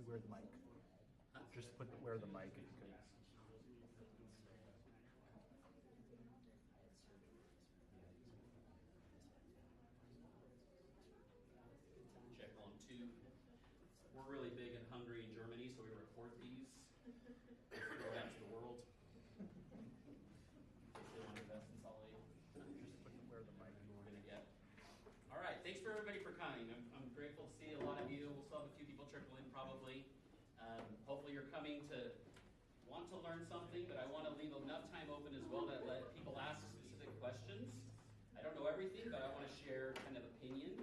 where the mic. Just put where the mic if you could. Check 1, 2. We're really big in Hungary and Germany, so we record these. Throw it out to the world. If they want to invest in Salt Lake, Just put where the mic. we're going to get. All right, thanks for everybody for coming. I'm grateful to see a lot of you. We'll still have a few people trickle in probably. Hopefully you're coming to want to learn something, but I want to leave enough time open as well to let people ask specific questions. I don't know everything, but I want to share kind of opinion,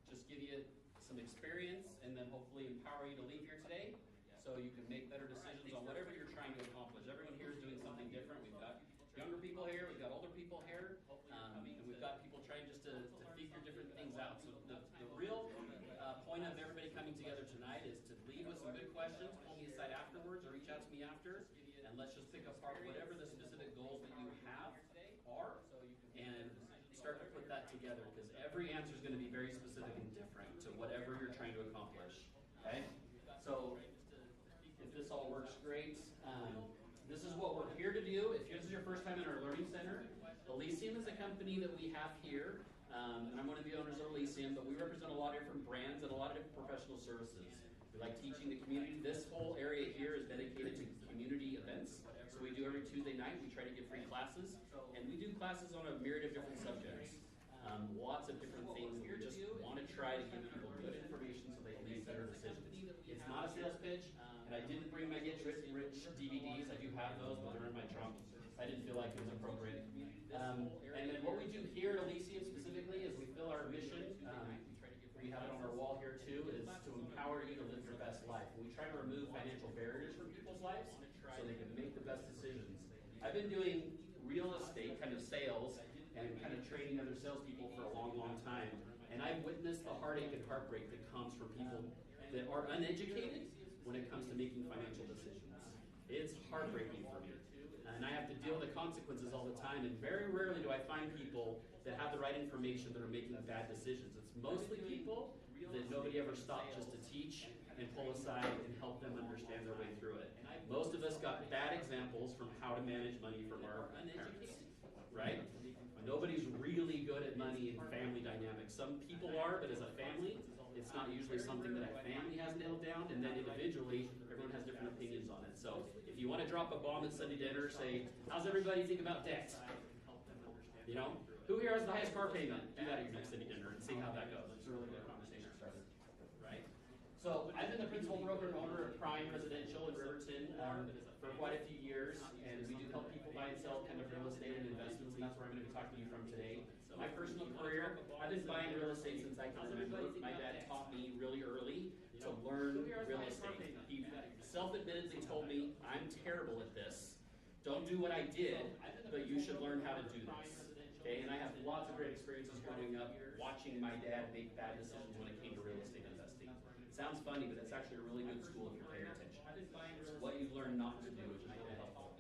just give you some experience, and then hopefully empower you to leave here today so you can make better decisions on whatever you're trying to accomplish. Everyone here is doing something different. We've got younger people here, we've got older people here, and we've got people trying just to figure different things out. So the real point of everybody coming together tonight is to leave with some good questions, pull me aside afterwards, or reach out to me after, and let's just pick apart whatever the specific goals that you have are, and start to put that together, because every answer is going to be very specific and different to whatever you're trying to accomplish. Okay? So if this all works great, this is what we're here to do. If this is your first time in our Learning Center, Elysium is a company that we have here, and I'm one of the owners of Elysium, but we represent a lot of different brands and a lot of different professional services. We like teaching the community. This whole area here is dedicated to community events. So we do every Tuesday night, we try to give free classes, and we do classes on a myriad of different subjects. Lots of different things. We just want to try to give people good information so they can make better decisions. It's not a sales pitch, and I didn't bring my Get Rich DVDs. I do have those, but they're in my trunk. I didn't feel like it was appropriate. And then what we do here at Elysium specifically is we fill our mission. We have it on our wall here too, is to empower you to live your best life. We try to remove financial barriers from people's lives so they can make the best decisions. I've been doing real estate, kind of sales, and kind of training other salespeople for a long, long time. And I've witnessed the heartache and heartbreak that comes from people that are uneducated when it comes to making financial decisions. It's heartbreaking for me. And I have to deal with the consequences all the time, and very rarely do I find people that have the right information that are making bad decisions. It's mostly people that nobody ever stopped just to teach and pull aside and help them understand their way through it. Most of us got bad examples from how to manage money from our parents, right? Nobody's really good at money and family dynamics. Some people are, but as a family, it's not usually something that a family has nailed down, and then individually, everyone has different opinions on it. So if you want to drop a bomb at Sunday dinner, say, how's everybody think about debt? You know? Who here has the highest car payment? Do that at your next Sunday dinner and see how that goes. It's a really good conversation starter, right? So I've been the principal broker and owner of Prime Residential in Riverton for quite a few years, and we do help people buy and sell kind of real estate and investments, and that's where I'm going to be talking to you from today. My personal career, I've been buying real estate since I can remember. My dad taught me really early to learn real estate. He self-admittedly told me, I'm terrible at this. Don't do what I did, but you should learn how to do this. Okay, and I have lots of great experiences growing up watching my dad make bad decisions when it came to real estate investing. It sounds funny, but it's actually a really good school if you're paying attention. It's what you learn not to do, which is really helpful.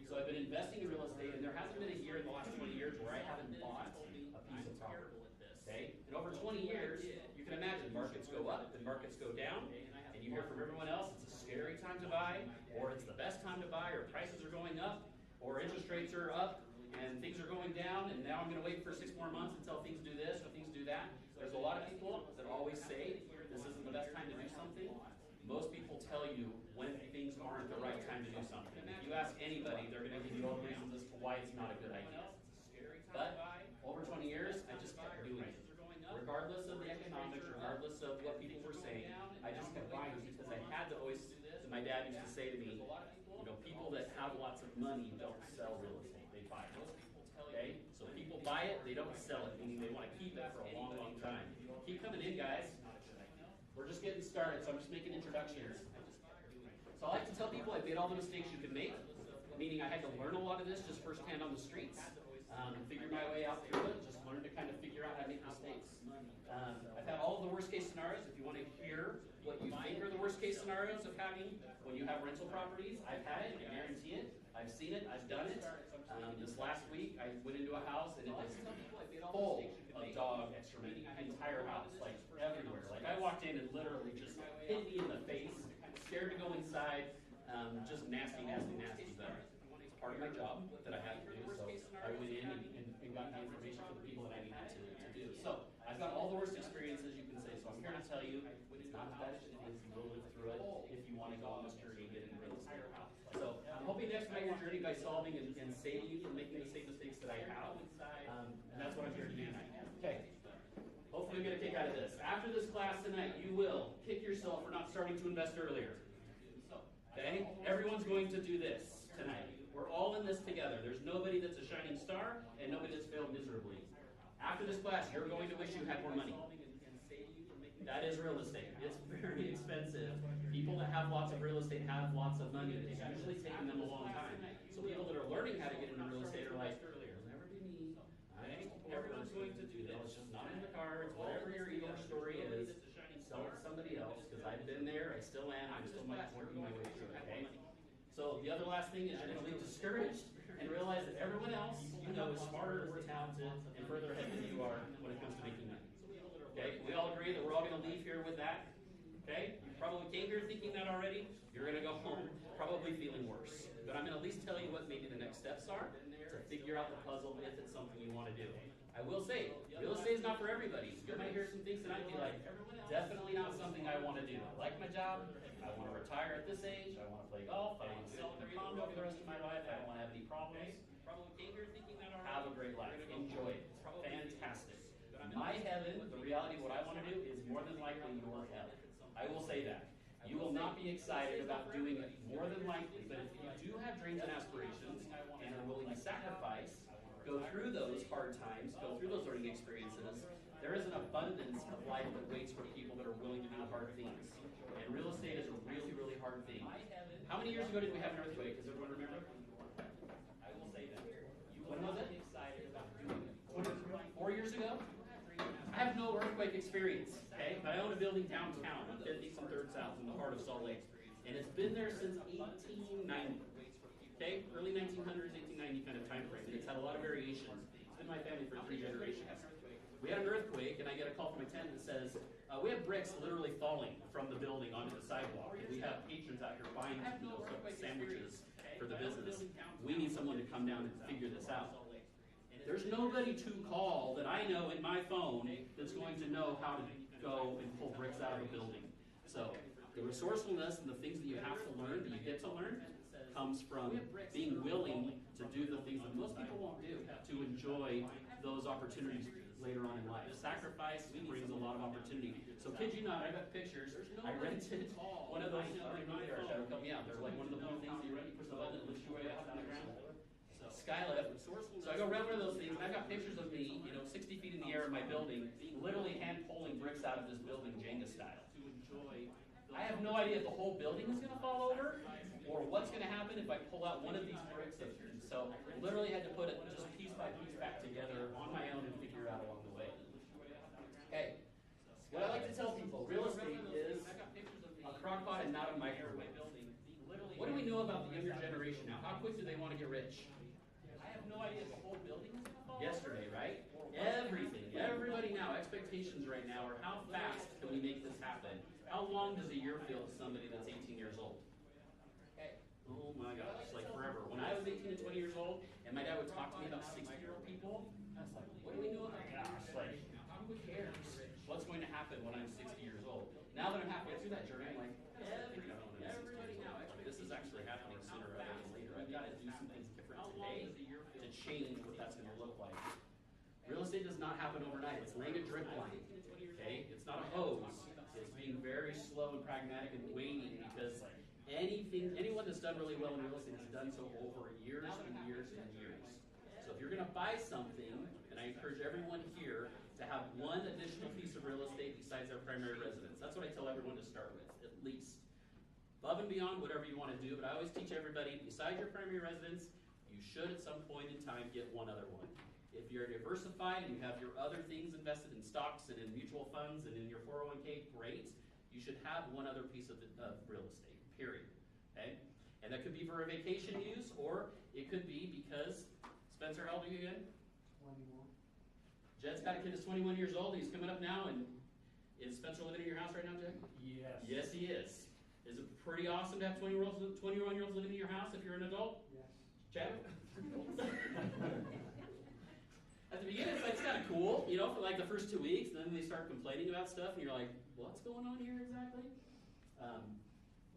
So I've been investing in real estate, and there hasn't been a year in the last 20 years where I haven't bought a piece of property. Okay? And over 20 years, you can imagine markets go up and markets go down, and you hear from everyone else it's a scary time to buy, or it's the best time to buy, or prices are going up, or interest rates are up, and things are going down, and now I'm going to wait for 6 more months until things do this or things do that. There's a lot of people that always say this isn't the best time to do something. Most people tell you when things aren't the right time to do something. If you ask anybody, they're going to give you all the reasons as to why it's not a good idea. But over 20 years, I just kept doing it. Regardless of the economics, regardless of what people were saying, I just kept buying because I had to always, my dad used to say to me, you know, people that have lots of money don't sell real estate, they buy it. Okay? So people buy it, they don't sell it, meaning they want to keep it for a long, long time. Keep coming in, guys. We're just getting started, so I'm just making introductions. So I like to tell people I made all the mistakes you can make, meaning I had to learn a lot of this just firsthand on the streets. Figure my way out through it, just learn to kind of figure out how to make mistakes. I've had all of the worst case scenarios. If you want to hear what you think are the worst case scenarios of having when you have rental properties, I've had it, I guarantee it. I've seen it, I've done it. This last week, I went into a house and it was full of dog excrement. The entire house, like everywhere. Like I walked in and literally just hit me in the face, scared scared to go inside. Just nasty, nasty, nasty. But it's part of my job that I have to do. So I went in and got the information for the people that I needed to do. So I've got all the worst experiences you can say. So I'm here to tell you it's not as bad as it is. You will live through it if you want to go on this journey and get into real estate. So I'm hoping to expedite your journey by solving and saving you from making the same mistakes that I have. And that's what I'm here to do tonight. Okay. Hopefully you'll get a kick out of this. After this class tonight, you will kick yourself for not starting to invest earlier. Okay? Everyone's going to do this tonight. We're all in this together. There's nobody that's a shining star and nobody that's failed miserably. After this class, you're going to wish you had more money. That is real estate. It's very expensive. People that have lots of real estate have lots of money. It's usually taken them a long time. So people that are learning how to get into real estate are like, it'll never be me. Everyone's going to do this. It's just not in the cards. Whatever your story is, sell it to somebody else. Because I've been there. I still am. I'm still working my way through it. Okay? So the other last thing is you're going to leave discouraged and realize that everyone else you know is smarter, more talented, and further ahead than you are when it comes to making money. Okay? We all agree that we're all going to leave here with that. Okay? You probably came here thinking that already. You're going to go home probably feeling worse. But I'm going to at least tell you what maybe the next steps are to figure out the puzzle if it's something you want to do. I will say, real estate is not for everybody. You might hear some things that I'd be like, definitely not something I want to do. I like my job. I want to retire at this age. I want to play golf. I want to sell a condo for the rest of my life. I don't want to have any problems. Have a great life. Enjoy it. Fantastic. My heaven, the reality of what I want to do is more than likely your hell. I will say that. You will not be excited about doing it more than likely, but if you do have dreams and aspirations and are willing to sacrifice, go through those hard times, go through those learning experiences, there is an abundance of life that waits for people that are willing to do the hard things. And real estate is a really, really hard thing. How many years ago did we have an earthquake? Does everyone remember? I will say that. When was it? 4 years ago? I have no earthquake experience, okay? But I own a building downtown on 50th and 3rd South in the heart of Salt Lake. And it's been there since 1890. Okay? Early 1900s, 1890 kind of time frame. And it's had a lot of variations. It's been my family for 3 generations. We had an earthquake, and I get a call from a tenant that says, we have bricks literally falling from the building onto the sidewalk. And we have patrons out here buying sandwiches for the business. We need someone to come down and figure this out. There's nobody to call that I know in my phone that's going to know how to go and pull bricks out of a building. So the resourcefulness and the things that you have to learn, that you get to learn, comes from being willing to do the things that most people won't do, to enjoy those opportunities later on in life. Sacrifice brings a lot of opportunity. So kid you not, I got pictures. I rented one of those, Shadow, help me out. They're like one of the blue things you rent, you push the button, it lifts you way up on the ground. Skylift. So I go rent one of those things, and I got pictures of me, 60 feet in the air in my building, literally hand pulling bricks out of this building Jenga style. I have no idea if the whole building is going to fall over, or what's going to happen if I pull out one of these bricks. And so I literally had to put it just piece by piece back together on my own and figure it out along the way. Okay. What I like to tell people, real estate is a crock pot and not a microwave. What do we know about the younger generation now? How quick do they want to get rich? I have no idea if the whole building is going to fall. Yesterday, right? Everything. Everybody now, expectations right now are how fast can we make this happen? How long does a year feel to somebody that's 18 years old? Oh my gosh, like forever. When I was 18 and 20 years old, and my dad would talk to me about 60-year-old people, I was like, what do we know about gosh? Like, who cares what's going to happen when I'm 60 years old? Now that I'm halfway through that journey, I'm like, everybody now, this is actually happening sooner rather than later. I've got to do some things different today to change what that's going to look like. Real estate does not happen overnight. It's laying a drip line, okay? It's not a hose. It's being very slow and pragmatic and waiting, because anyone that's done really well in real estate has done so over years and years and years. So if you're going to buy something, and I encourage everyone here to have one additional piece of real estate besides their primary residence. That's what I tell everyone to start with, at least. Above and beyond whatever you want to do, but I always teach everybody, besides your primary residence, you should at some point in time get one other one. If you're diversified and you have your other things invested in stocks and in mutual funds and in your 401k, great. You should have one other piece of real estate, period. Okay? And that could be for a vacation use, or it could be because, Spencer, how old are you again? 21. Jed's got a kid that's 21 years old. He's coming up now, and is Spencer living in your house right now, Jed? Yes. Yes, he is. Is it pretty awesome to have 21-year-olds living in your house if you're an adult? Yes. Chad? At the beginning, it's kind of cool, you know, for like the first 2 weeks, and then they start complaining about stuff, and you're like, what's going on here exactly?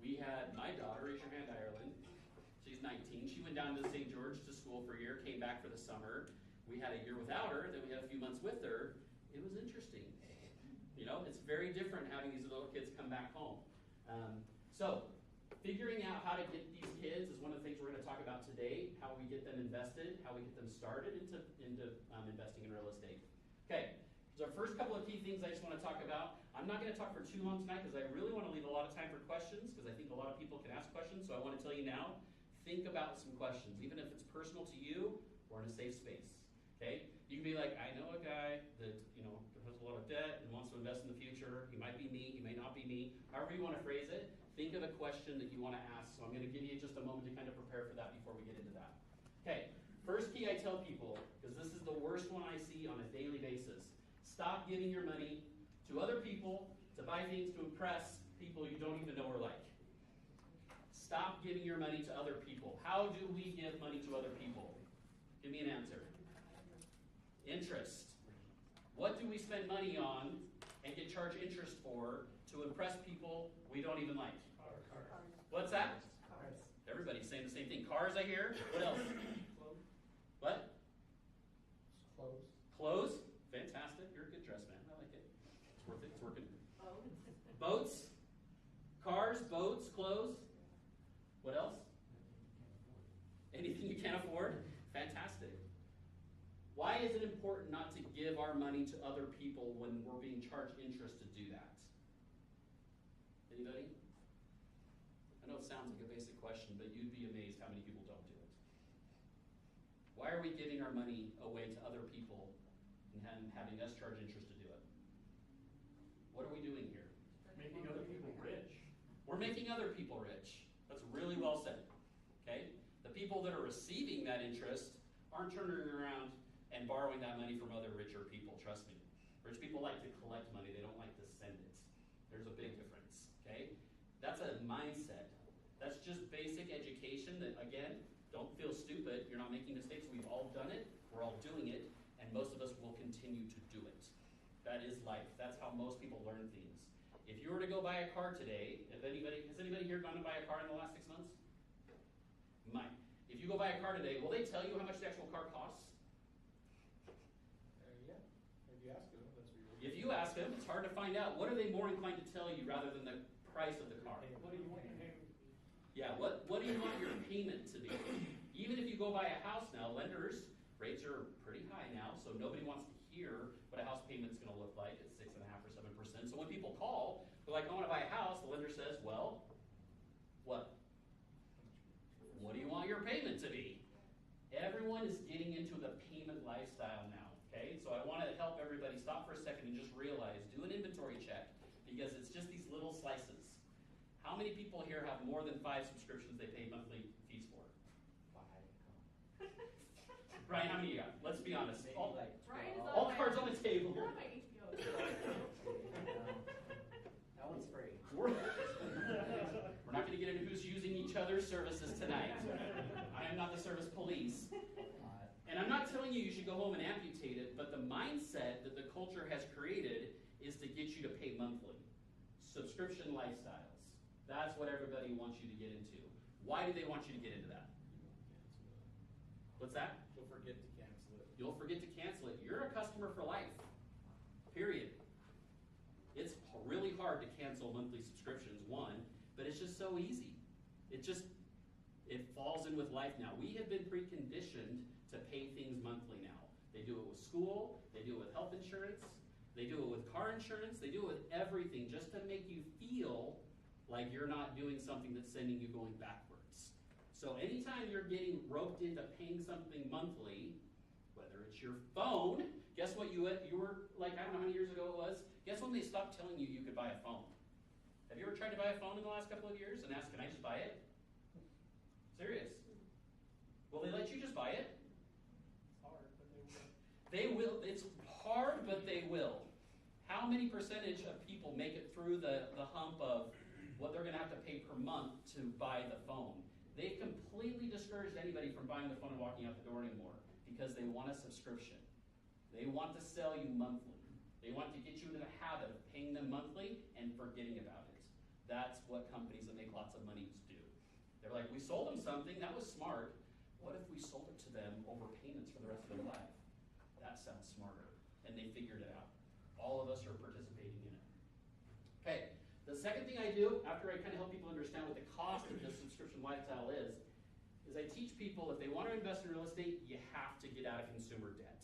We had my daughter, raise your hand, Ireland. She's 19. She went down to St. George to school for a year, came back for the summer. We had a year without her, then we had a few months with her. It was interesting. You know, it's very different having these little kids come back home. So, figuring out how to get these kids is one of the things we're going to talk about today, how we get them invested, how we get them started into investing in real estate. Okay, so our first couple of key things I just want to talk about. I'm not going to talk for too long tonight because I really want to leave a lot of time for questions because I think a lot of people can ask questions. So I want to tell you now, think about some questions, even if it's personal to you or in a safe space. Okay, you can be like, I know a guy that has a lot of debt and wants to invest in the future. He might be me, he may not be me. However you want to phrase it, think of a question that you want to ask. So I'm going to give you just a moment to kind of prepare for that before we get into that. Okay, first key I tell people, because this is the worst one I see on a daily basis. Stop giving your money to other people to buy things to impress people you don't even know or like. Stop giving your money to other people. How do we give money to other people? Give me an answer. Interest. What do we spend money on and get charged interest for to impress people we don't even like? Cars. What's that? Cars. Everybody's saying the same thing. Cars, I hear. What else? Clothes. What? Clothes. Clothes? Fantastic. You're a good dress man. I like it. It's worth it. It's working. Boats? Cars, boats, clothes? What else? Anything you can't afford? Fantastic. Why is it important not to give our money to other people when we're being charged interest to do that? Anybody? I know it sounds like a basic question, but you'd be amazed how many people don't do it. Why are we giving our money away to other people and having us charge interest to do it? What are we doing here? Making other people rich. We're making other people rich. That's really well said. Okay? The people that are receiving that interest aren't turning around and borrowing that money from other richer people, trust me. Rich people like to collect money, they don't like to send it. There's a big difference, okay? That's a mindset. That's just basic education that, again, don't feel stupid. You're not making mistakes. We've all done it. We're all doing it. And most of us will continue to do it. That is life. That's how most people learn things. If you were to go buy a car today, has anybody here gone to buy a car in the last 6 months? Might. If you go buy a car today, will they tell you how much the actual car costs? Yeah. If you ask them, that's what you're. If you ask them, it's hard to find out. What are they more inclined to tell you rather than the price of the car? What do you want your payment? Yeah, what do you want your payment to be? Even if you go buy a house now, lenders, rates are pretty high now, so nobody wants to hear what a house payment's going to look like at 6.5% or 7%. So when people call, they're like, I want to buy a house, the lender says, well, what? What do you want your payment to be? Everyone is getting into the payment lifestyle now, okay? So I want to help everybody stop for a second and just realize, do an inventory check, because it's just these little slices. How many people here have more than 5 subscriptions they pay monthly fees for? 5. Brian, how many you got? Let's be honest. Maybe All, like Brian is 12. all cards on the table. You're on my HBO. That one's free. We're not going to get into who's using each other's services tonight. I am not the service police. And I'm not telling you should go home and amputate it, but the mindset that the culture has created is to get you to pay monthly. Subscription lifestyles. That's what everybody wants you to get into. Why do they want you to get into that? What's that? You'll forget to cancel it. You'll forget to cancel it. You're a customer for life. Period. It's really hard to cancel monthly subscriptions, one, but it's just so easy. It falls in with life now. We have been preconditioned to pay things monthly now. They do it with school, they do it with health insurance, they do it with car insurance, they do it with everything just to make you feel like you're not doing something that's sending you going backwards. So anytime you're getting roped into paying something monthly, whether it's your phone, guess what you were like, I don't know how many years ago it was, guess when they stopped telling you you could buy a phone? Have you ever tried to buy a phone in the last couple of years and asked, can I just buy it? Serious. Will they let you just buy it? It's hard, but they will. They will. It's hard, but they will. How many percentage of people make it through the hump of what they're gonna have to pay per month to buy the phone. They've completely discouraged anybody from buying the phone and walking out the door anymore because they want a subscription. They want to sell you monthly. They want to get you into the habit of paying them monthly and forgetting about it. That's what companies that make lots of money do. They're like, we sold them something, that was smart. What if we sold it to them over payments for the rest of their life? That sounds smarter. And they figured it out. All of us are participating in it. Okay, the second thing I do, after I kind of help people understand what the cost of this subscription lifestyle is I teach people if they want to invest in real estate, you have to get out of consumer debt.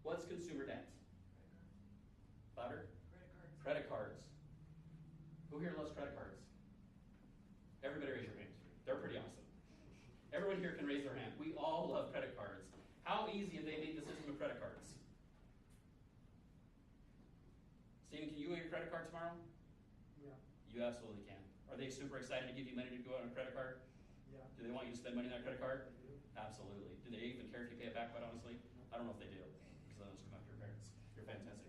What's consumer debt? Louder? Credit cards. Who here loves credit cards? Everybody raise your hand. They're pretty awesome. Everyone here can raise their hand. We all love credit cards. How easy have they made the system of credit cards? Steven, can you go get your credit card tomorrow? Yeah. You absolutely can. Are they super excited to give you money to go out on a credit card? Yeah. Do they want you to spend money on that credit card? I do. Absolutely. Do they even care if you pay it back, quite honestly? I don't know if they do, because then it's come after your parents. You're fantastic.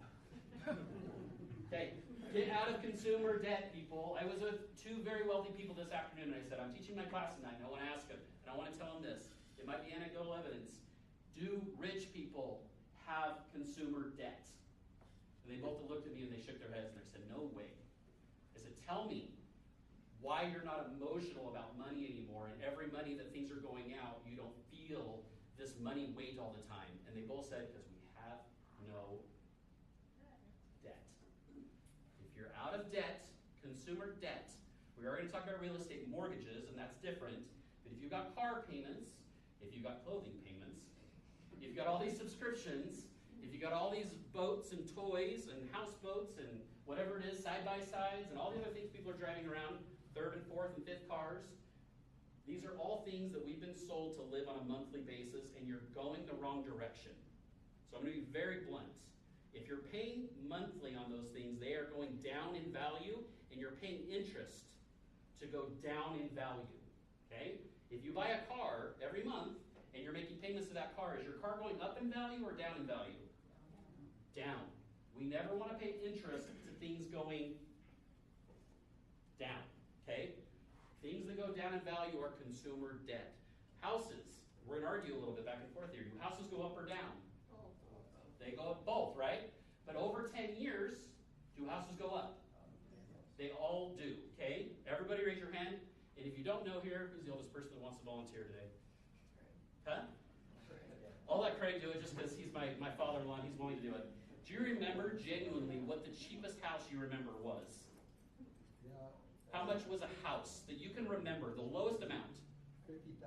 Okay, get out of consumer debt, people. I was with two very wealthy people this afternoon, and I said, I'm teaching my class tonight, and I want to ask them, and I want to tell them this. It might be anecdotal evidence. Do rich people have consumer debt? And they both looked at me, and they shook their heads, and I said, no way. I said, tell me why you're not emotional about money anymore, and every money that things are going out, you don't feel this money weight all the time. And they both said, because we have no debt. If you're out of debt, consumer debt, we are going to talk about real estate mortgages, and that's different. But if you've got car payments, if you've got clothing payments, if you've got all these subscriptions, if you've got all these boats and toys and houseboats and whatever it is, side-by-sides, and all the other things people are driving around, third and fourth and fifth cars, these are all things that we've been sold to live on a monthly basis, and you're going the wrong direction. So I'm going to be very blunt. If you're paying monthly on those things, they are going down in value, and you're paying interest to go down in value. Okay? If you buy a car every month, and you're making payments to that car, is your car going up in value or down in value? Down. We never want to pay interest to things going down. Okay? Things that go down in value are consumer debt. Houses. We're going to argue a little bit back and forth here. Do houses go up or down? They go up both, right? But over 10 years, do houses go up? They all do, okay? Everybody raise your hand. And if you don't know here, who's the oldest person that wants to volunteer today? Huh? I'll let Craig do it just because he's my father-in-law and he's willing to do it. Do you remember genuinely what the cheapest house you remember was? How much was a house that you can remember, the lowest amount? $50,000.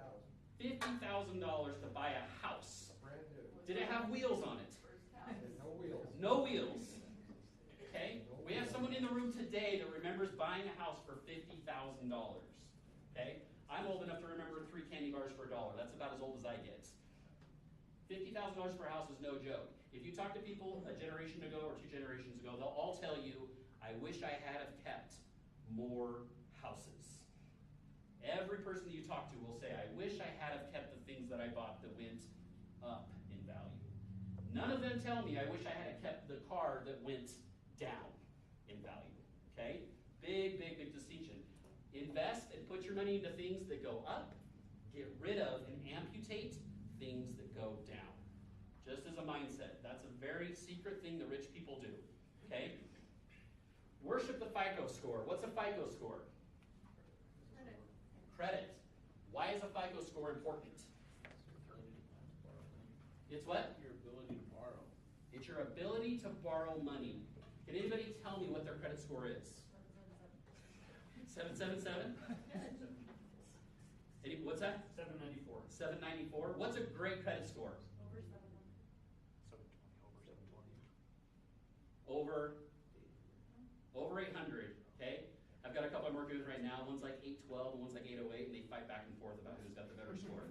$50,000 to buy a house. Brand new. Did it have wheels on it? No wheels. No wheels. Okay? We have someone in the room today that remembers buying a house for $50,000. Okay? I'm old enough to remember 3 candy bars for $1. That's about as old as I get. $50,000 for a house is no joke. If you talk to people a generation ago or 2 generations ago, they'll all tell you, I wish I had have kept more houses. Every person that you talk to will say, I wish I had have kept the things that I bought that went up in value. None of them tell me, I wish I had kept the car that went down in value. Okay? Big, big, big distinction. Invest and put your money into things that go up, get rid of and amputate things that go down. Just as a mindset. That's a very secret thing the rich people do. Okay? Worship the FICO score. What's a FICO score? Credit. Why is a FICO score important? It's what? Your ability to borrow. It's your ability to borrow money. Can anybody tell me what their credit score is? 777? What's that? 794. 794. What's a great credit score? Over 800, okay? I've got a couple I'm working with right now. One's like 812 and one's like 808, and they fight back and forth about who's got the better score.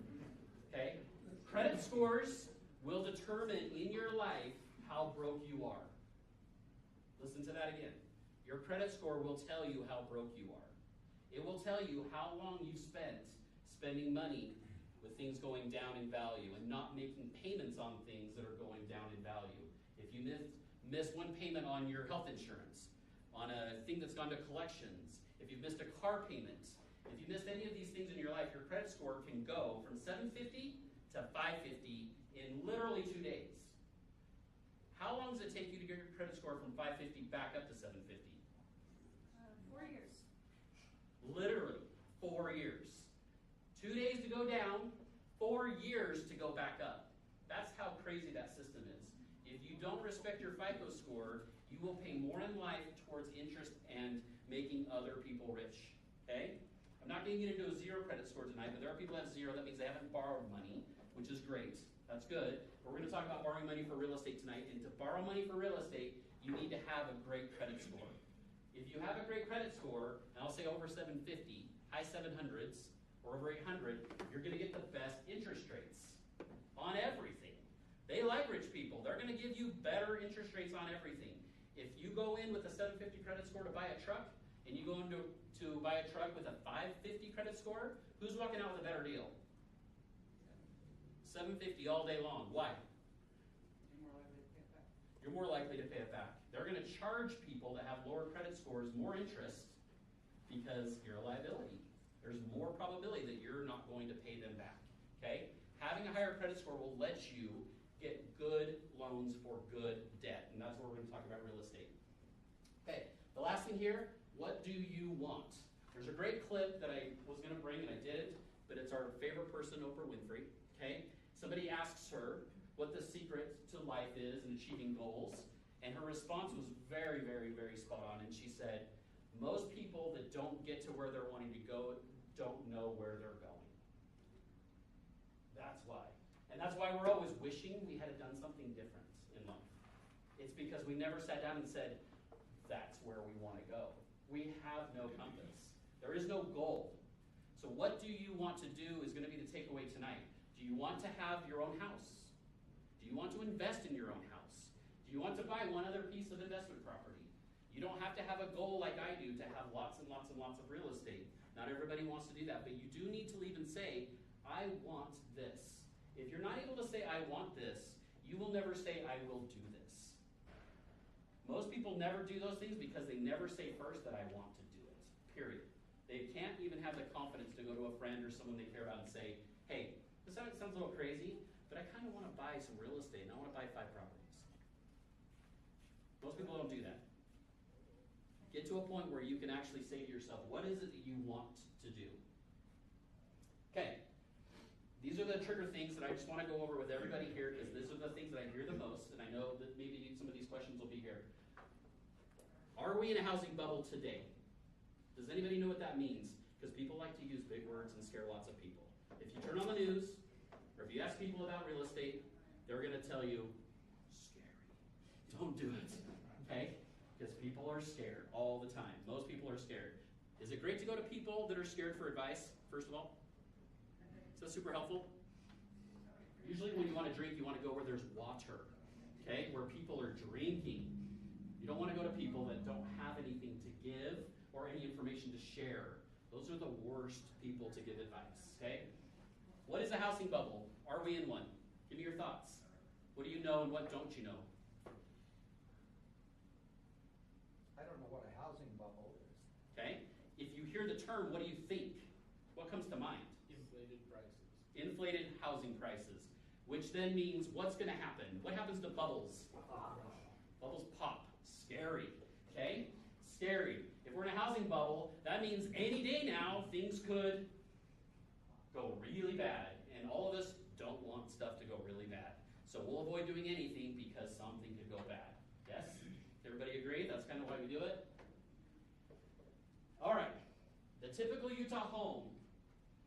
Okay? Credit scores will determine in your life how broke you are. Listen to that again. Your credit score will tell you how broke you are. It will tell you how long you've spent spending money with things going down in value and not making payments on things that are going down in value. If you miss one payment on your health insurance, on a thing that's gone to collections, if you've missed a car payment, if you missed any of these things in your life, your credit score can go from 750 to 550 in literally 2 days. How long does it take you to get your credit score from 550 back up to 750? 4 years. Literally 4 years. 2 days to go down, 4 years to go back up. That's how crazy that system is. If you don't respect your FICO score, you will pay more in life towards interest and making other people rich. Okay? I'm not going to get into a zero credit score tonight, but there are people that have zero. That means they haven't borrowed money, which is great. That's good. But we're going to talk about borrowing money for real estate tonight. And to borrow money for real estate, you need to have a great credit score. If you have a great credit score, and I'll say over 750, high 700s, or over 800, you're going to get the best interest rates on everything. They like rich people. They're going to give you better interest rates on everything. If you go in with a 750 credit score to buy a truck, and you go in to buy a truck with a 550 credit score, who's walking out with a better deal? 750 all day long. Why? You're more likely to pay it back. They're going to charge people that have lower credit scores more interest because you're a liability. There's more probability that you're not going to pay them back. Okay? Having a higher credit score will let you get good loans for good debt, and that's what we're going to talk about real estate. Okay, the last thing here, what do you want? There's a great clip that I was going to bring, and I didn't, but it's our favorite person, Oprah Winfrey. Okay? Somebody asks her what the secret to life is and achieving goals, and her response was very, very, very spot on, and she said, most people that don't get to where they're wanting to go don't know where they're going. That's why. And that's why we're always wishing we had done something different in life. It's because we never sat down and said, that's where we want to go. We have no compass. There is no goal. So what do you want to do is going to be the takeaway tonight. Do you want to have your own house? Do you want to invest in your own house? Do you want to buy one other piece of investment property? You don't have to have a goal like I do to have lots and lots and lots of real estate. Not everybody wants to do that, but you do need to leave and say, I want this. If you're not able to say, I want this, you will never say, I will do this. Most people never do those things because they never say first that I want to do it, period. They can't even have the confidence to go to a friend or someone they care about and say, hey, this sounds a little crazy, but I kind of want to buy some real estate and I want to buy 5 properties. Most people don't do that. Get to a point where you can actually say to yourself, what is it that you want to do? Okay. These are the trigger things that I just want to go over with everybody here because these are the things that I hear the most, and I know that maybe some of these questions will be here. Are we in a housing bubble today? Does anybody know what that means? Because people like to use big words and scare lots of people. If you turn on the news, or if you ask people about real estate, they're going to tell you, scary. Don't do it, okay? Because people are scared all the time. Most people are scared. Is it great to go to people that are scared for advice, first of all? Is that super helpful? Usually when you want to drink, you want to go where there's water, okay? Where people are drinking. You don't want to go to people that don't have anything to give or any information to share. Those are the worst people to give advice, okay? What is a housing bubble? Are we in one? Give me your thoughts. What do you know and what don't you know? I don't know what a housing bubble is. Okay? If you hear the term, what do you think? What comes to mind? Inflated prices. Inflated housing prices, which then means what's going to happen? What happens to bubbles? Bubbles pop. Scary. Okay? Scary. If we're in a housing bubble, that means any day now things could go really bad, and all of us don't want stuff to go really bad. So we'll avoid doing anything because something could go bad. Yes? Everybody agree? That's kind of why we do it? All right. The typical Utah home.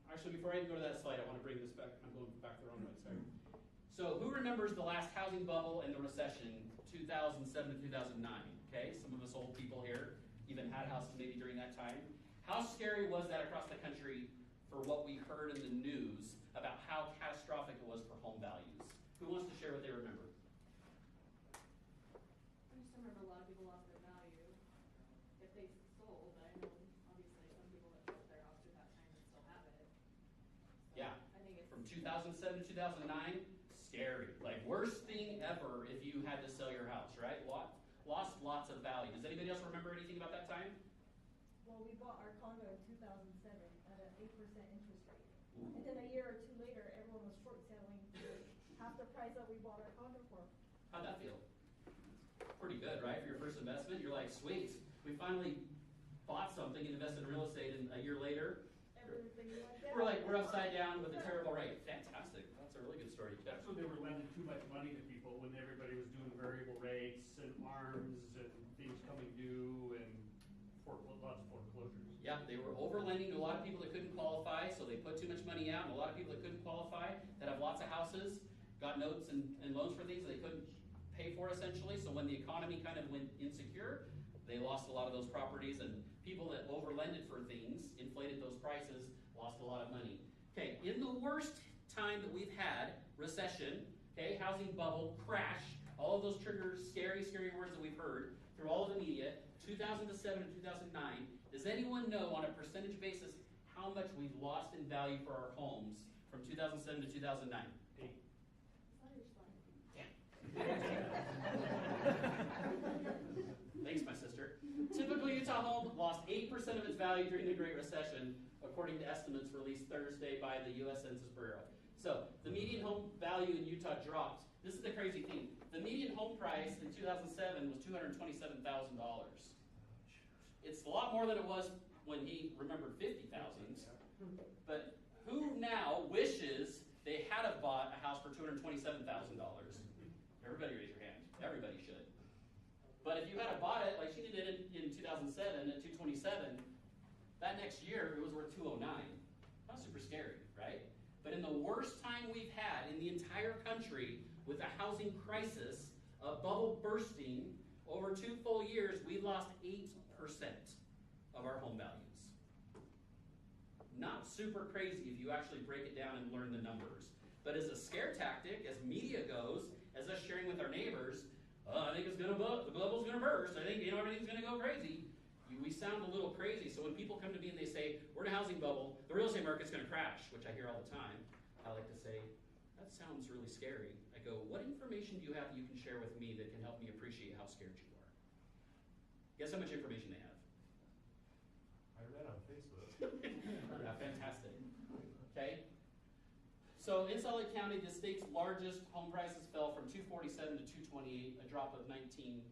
Actually, before I even go to that slide, I want to bring this back. I'm going back the wrong way, sorry. So who remembers the last housing bubble and the recession, 2007 to 2009? Okay, some of us old people here even had houses maybe during that time. How scary was that across the country for what we heard in the news about how catastrophic it was for home values? Who wants to share what they remember? I just remember a lot of people lost their value if they sold. I know obviously some people that sold their house through that time and still have it. So Yeah. I think it's From 2007 to 2009, scary. Like worst thing ever if you had to sell your house, right? Lost lots of value. Does anybody else remember anything about that time? well well, we bought our condo in 2007 at an 8% interest rate. And then a year or two later, everyone was short selling for half the price that we bought our condo for. How'd that feel? Pretty good, right? For your first investment, you're like, sweet, we finally bought something and invested in real estate, and a year later, Everything went down. we're upside down with a terrible rate. Fantastic. That's a really good story. That's when they were lending too much money to people, when everybody was doing variable rates and arms and things coming due and lots of foreclosures. Yeah, they were overlending to a lot of people that couldn't qualify, so they put too much money out, and a lot of people that couldn't qualify, that have lots of houses, got notes and loans for these that they couldn't pay for essentially, so when the economy kind of went insecure, they lost a lot of those properties, and people that overlended for things, inflated those prices, lost a lot of money. Okay, in the worst time that we've had, recession, okay, housing bubble, crash, all of those triggers, scary, scary words that we've heard through all of the media, 2007 and 2009, does anyone know on a percentage basis how much we've lost in value for our homes from 2007 to 2009? Thanks, my sister. Typical Utah home lost 8% of its value during the Great Recession, according to estimates released Thursday by the U.S. Census Bureau. So the median home value in Utah dropped. This is the crazy thing. The median home price in 2007 was $227,000. It's a lot more than it was when he remembered 50,000. But who now wishes they had have bought a house for $227,000? Everybody raise your hand. Everybody should. But if you had bought it like she did in 2007 at 227, that next year it was worth 209. Not super scary, right? But in the worst time we've had in the entire country with a housing crisis, a bubble bursting, over 2 full years, we lost 8% of our home values. Not super crazy if you actually break it down and learn the numbers. But as a scare tactic, as media goes, as us sharing with our neighbors, I think the bubble's gonna burst. I think everything's gonna go crazy. We sound a little crazy. So when people come to me and they say, we're in a housing bubble, the real estate market's gonna crash, which I hear all the time, I like to say, that sounds really scary. I go, what information do you have that you can share with me that can help me appreciate how scared you are? Guess how much information they have? I read on Facebook. Yeah, fantastic. Okay? So in Salt Lake County, the state's largest home prices fell from 247 to 228, a drop of 19,200,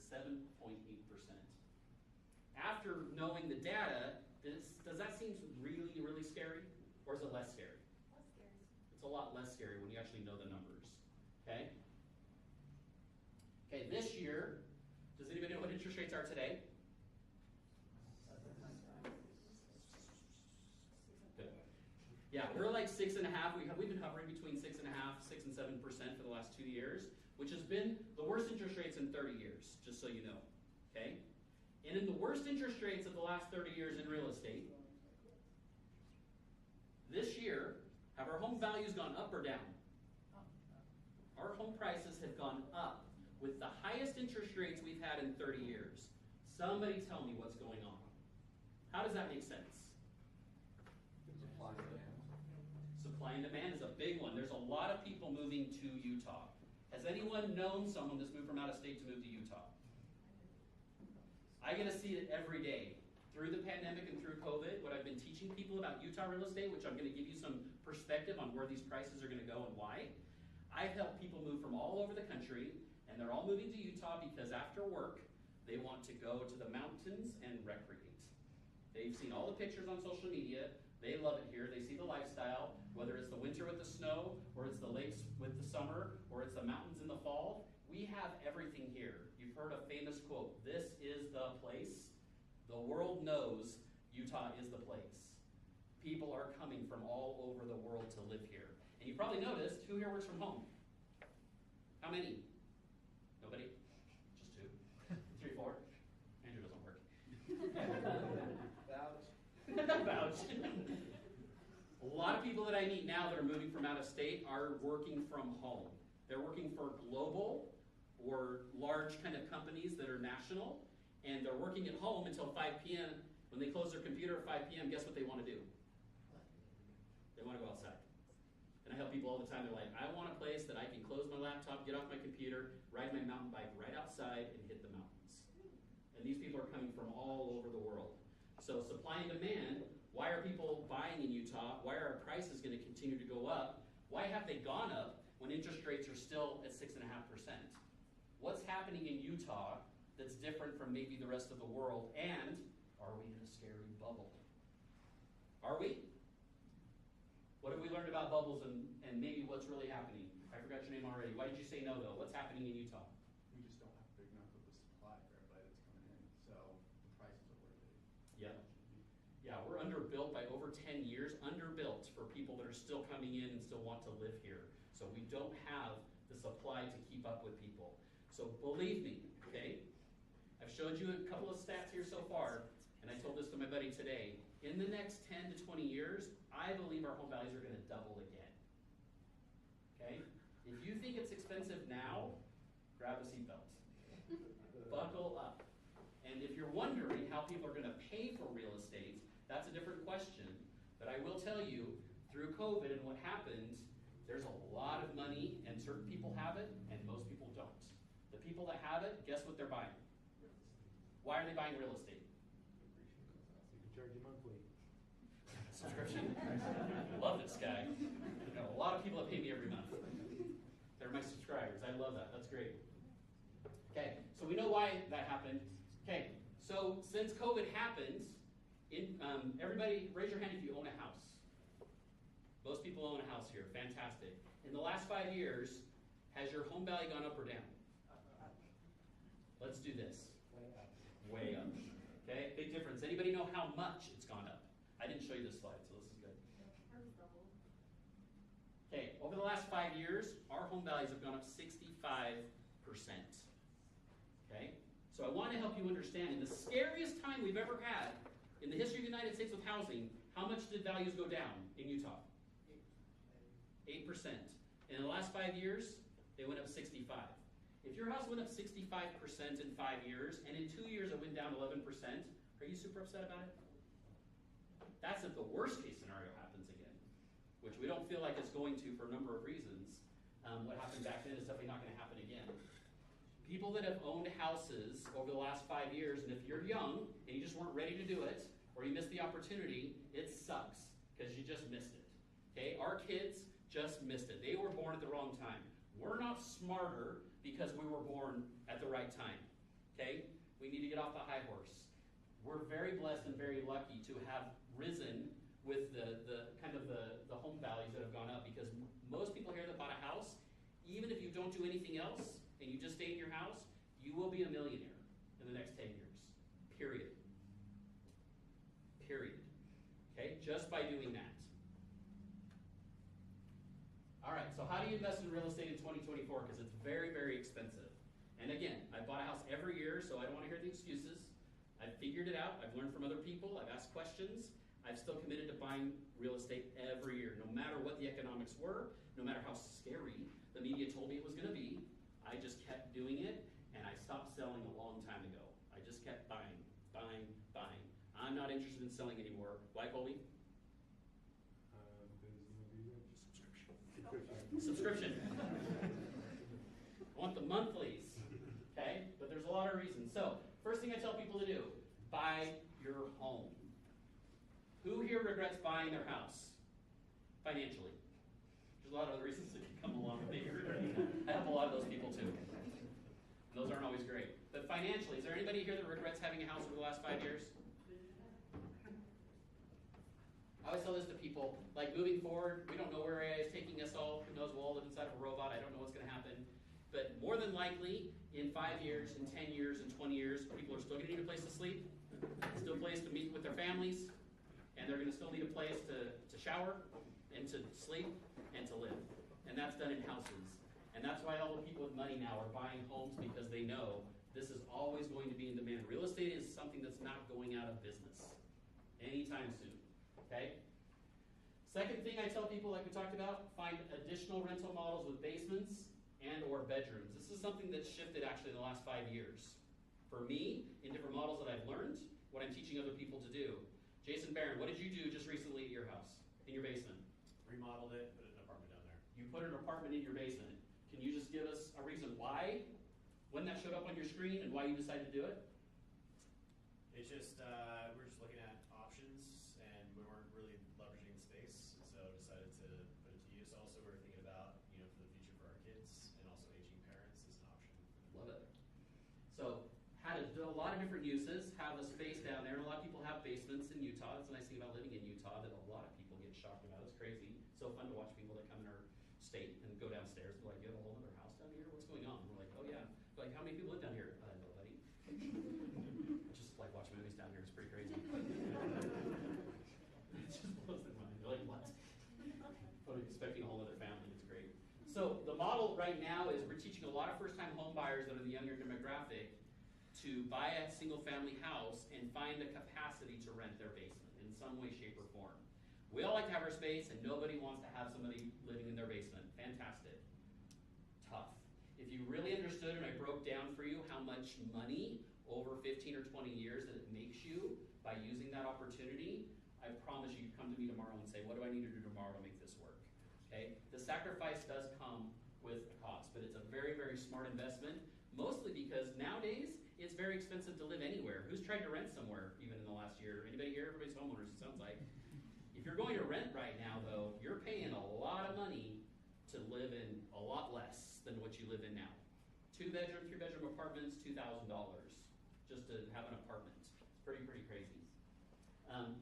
7.8%. After knowing the data, does that seem really, really scary? Or is it less scary? Less scary. It's a lot less scary when you actually know the numbers. Okay? Okay, this year, does anybody know what interest rates are today? Good. Yeah, we're like 6.5. We've been hovering between 6.5, 6 and 7% for the last 2 years, which has been the worst interest rates in 30 years, just so you know. Okay? And in the worst interest rates of the last 30 years in real estate, this year, have our home values gone up or down? Our home prices have gone up with the highest interest rates we've had in 30 years. Somebody tell me what's going on. How does that make sense? Supply and demand. Supply and demand is a big one. There's a lot of people moving to Utah. Has anyone known someone that's moved from out of state to move to Utah? I get to see it every day. Through the pandemic and through COVID, what I've been teaching people about Utah real estate, which I'm going to give you some perspective on where these prices are going to go and why. I've helped people move from all over the country, and they're all moving to Utah because after work, they want to go to the mountains and recreate. They've seen all the pictures on social media. They love it here. They see the lifestyle, whether it's the winter with the snow, or it's the lakes with the summer, or it's the mountains in the fall. We have everything here. You've heard a famous quote, this is the place. The world knows Utah is the place. People are coming from all over the world to live here. And you probably noticed, who here works from home? How many? Nobody? Just 2? 3, 4? Andrew doesn't work. Vouch. A lot of people that I meet now that are moving from out of state are working from home. They're working for global or large kind of companies that are national, and they're working at home until 5 p.m. When they close their computer at 5 p.m., guess what they want to do? They want to go outside. And I help people all the time. They're like, I want a place that I can close my laptop, get off my computer, ride my mountain bike right outside and hit the mountains. And these people are coming from all over the world. So supply and demand, why are people buying in Utah? Why are our prices gonna continue to go up? Why have they gone up when interest rates are still at 6.5%? What's happening in Utah that's different from maybe the rest of the world? And are we in a scary bubble? Are we? What have we learned about bubbles and maybe what's really happening? I forgot your name already. Why did you say no though? What's happening in Utah? We just don't have big enough of a supply for everybody that's coming in, so the prices are where they. Yeah. Yeah, we're underbuilt by over 10 years, underbuilt for people that are still coming in and still want to live here. So we don't have the supply to keep up with people. So believe me, okay? I've showed you a couple of stats here so far, and I told this to my buddy today. In the next 10 to 20 years, I believe our home values are gonna double again. Okay? If you think it's expensive now, grab a seatbelt. Buckle up. And if you're wondering how people are gonna pay for real estate, that's a different question. But I will tell you, through COVID and what happened, there's a lot of money, and certain people have it, and most people don't. The people that have it, guess what they're buying? Why are they buying real estate? You can charge you monthly. Subscription. Love this guy. You know, a lot of people that pay me every month. They're my subscribers. I love that. That's great. Okay, so we know why that happened. Okay, so since COVID happened, everybody raise your hand if you own a house. Most people own a house here. Fantastic. In the last 5 years, has your home value gone up or down? Let's do this. Way up. Okay, big difference. Anybody know how much it's gone up? I didn't show you this slide, so this is good. Ours doubled. Okay, over the last 5 years, our home values have gone up 65%. Okay, so I want to help you understand, in the scariest time we've ever had in the history of the United States with housing, how much did values go down in Utah? 8%. In the last 5 years, they went up 65%. If your house went up 65% in 5 years, and in 2 years it went down 11%, are you super upset about it? That's if the worst case scenario happens again, which we don't feel like it's going to for a number of reasons. What happened back then is definitely not going to happen again. People that have owned houses over the last 5 years, and if you're young and you just weren't ready to do it, or you missed the opportunity, it sucks, because you just missed it. Okay, our kids just missed it. They were born at the wrong time. We're not smarter because we were born at the right time. Okay, we need to get off the high horse. We're very blessed and very lucky to have risen with the home values that have gone up, because most people here that bought a house, even if you don't do anything else and you just stay in your house, you will be a millionaire in the next 10 years. Period. Period. Okay, just by doing that. All right, so how do you invest in real estate in 2024? Because it's very, very expensive. And again, I bought a house every year, so I don't want to hear the excuses. I've figured it out. I've learned from other people. I've asked questions. I've still committed to buying real estate every year, no matter what the economics were, no matter how scary the media told me it was going to be. I just kept doing it, and I stopped selling a long time ago. I just kept buying, buying, buying. I'm not interested in selling anymore. Why, Colby? Because you will be rich. Subscription. I want the monthlies, okay? But there's a lot of reasons. So, first thing I tell people to do, buy your home. Who here regrets buying their house financially? There's a lot of other reasons that can come along with it. I have a lot of those people too. And those aren't always great. But financially, is there anybody here that regrets having a house over the last 5 years? I always tell this to people, like moving forward, we don't know where AI is taking us all. Who knows, we'll all live inside of a robot. I don't know what's going to happen. But more than likely, in 5 years, in 10 years, in 20 years, people are still going to need a place to sleep, still a place to meet with their families, and they're going to still need a place to shower, and to sleep, and to live. And that's done in houses. And that's why all the people with money now are buying homes, because they know this is always going to be in demand. Real estate is something that's not going out of business anytime soon. Okay? Second thing I tell people, like we talked about, find additional rental models with basements and or bedrooms. This is something that's shifted actually in the last 5 years. For me, in different models that I've learned, what I'm teaching other people to do. Jason Barron, what did you do just recently at your house, in your basement? Remodeled it, put an apartment down there. You put an apartment in your basement. Can you just give us a reason why, when that showed up on your screen, and why you decided to do it? It's just, we're just looking at different uses, have a space down there, and a lot of people have basements in Utah. That's the nice thing about living in Utah that a lot of people get shocked about. It's crazy. It's so fun to watch people that come in our state and go downstairs. They're like, you have a whole other house down here? What's going on? We're like, oh yeah. They're like, how many people live down here? Nobody. Just like watch movies down here. It's pretty crazy. It just blows their mind. They're like, what? What are you expecting a whole other family? It's great. So the model right now is we're teaching a lot of first-time home buyers that are the younger demographic to buy a single-family house and find the capacity to rent their basement in some way, shape, or form. We all like to have our space, and nobody wants to have somebody living in their basement. Fantastic. Tough. If you really understood and I broke down for you how much money over 15 or 20 years that it makes you by using that opportunity, I promise you'd come to me tomorrow and say, what do I need to do tomorrow to make this work? Okay? The sacrifice does come with a cost, but it's a very, very smart investment, mostly because nowadays it's very expensive to live anywhere. Who's tried to rent somewhere even in the last year? Anybody here? Everybody's homeowners, it sounds like. If you're going to rent right now, though, you're paying a lot of money to live in a lot less than what you live in now. 2-bedroom, 3-bedroom apartments, $2,000 just to have an apartment. It's pretty crazy.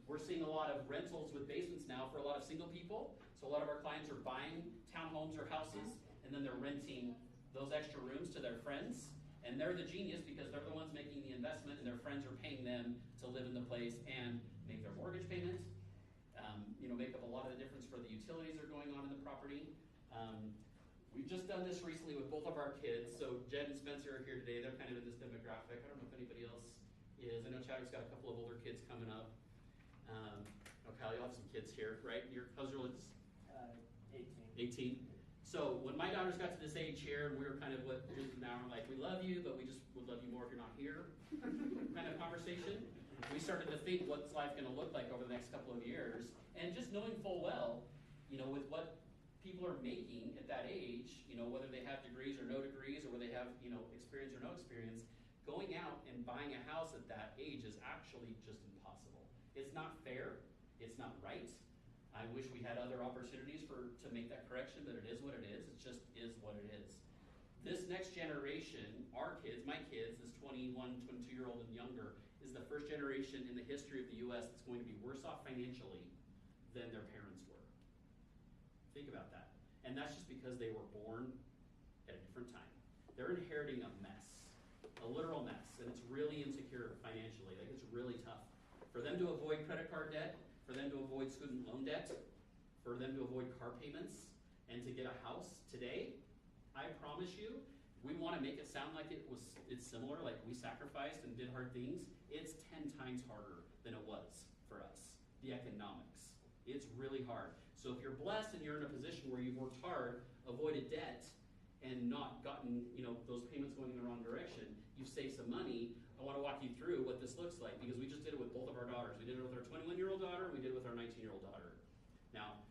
We're seeing a lot of rentals with basements now for a lot of single people. So a lot of our clients are buying townhomes or houses, and then they're renting those extra rooms to their friends. And they're the genius because they're the ones making the investment, and their friends are paying them to live in the place and make their mortgage payment. Make up a lot of the difference for the utilities that are going on in the property. We've just done this recently with both of our kids. So Jed and Spencer are here today. They're kind of in this demographic. I don't know if anybody else is. I know Chadwick's got a couple of older kids coming up. Kyle, you'll have some kids here, right? How's your kids? 18. So when my daughters got to this age here, and we were kind of now we're like, we love you, but we just would love you more if you're not here kind of conversation. We started to think, what's life going to look like over the next couple of years? And just knowing full well, with what people are making at that age, whether they have degrees or no degrees, or whether they have, experience or no experience, going out and buying a house at that age is actually just impossible. It's not fair. It's not right. I wish we had other opportunities to make that correction, but it is what it is. It just is what it is. This next generation, our kids, my kids, this 21, 22-year-old and younger, is the first generation in the history of the U.S. that's going to be worse off financially than their parents were. Think about that. And that's just because they were born at a different time. They're inheriting a mess, a literal mess, and it's really insecure financially. Like, it's really tough. For them to avoid credit card debt, for them to avoid student loan debt, for them to avoid car payments, and to get a house today, I promise you, we want to make it sound like it's similar, like we sacrificed and did hard things. It's 10 times harder than it was for us, the economics. It's really hard. So if you're blessed and you're in a position where you've worked hard, avoided debt, and not gotten those payments going in the wrong direction, you've saved some money. I want to walk you through what this looks like, because we just did it with both of our daughters. We did it with our 21-year-old daughter, and we did it with our 19-year-old daughter. Now,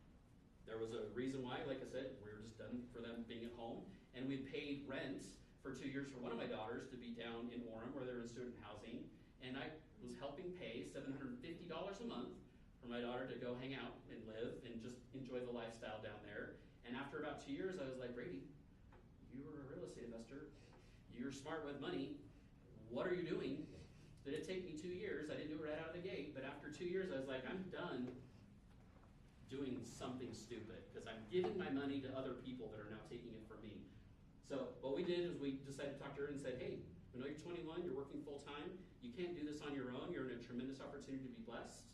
there was a reason why, like I said, we were just done for them being at home, and we paid rent for 2 years for one of my daughters to be down in Orem, where they're in student housing, and I was helping pay $750 a month for my daughter to go hang out and live and just enjoy the lifestyle down there. And after about 2 years, I was like, Brady, you were a real estate investor. You're smart with money. What are you doing? Did it take me 2 years? I didn't do it right out of the gate, but after 2 years, I was like, I'm done doing something stupid because I'm giving my money to other people that are now taking it from me. So what we did is we decided to talk to her and said, hey, I know you're 21, you're working full time, you can't do this on your own, you're in a tremendous opportunity to be blessed,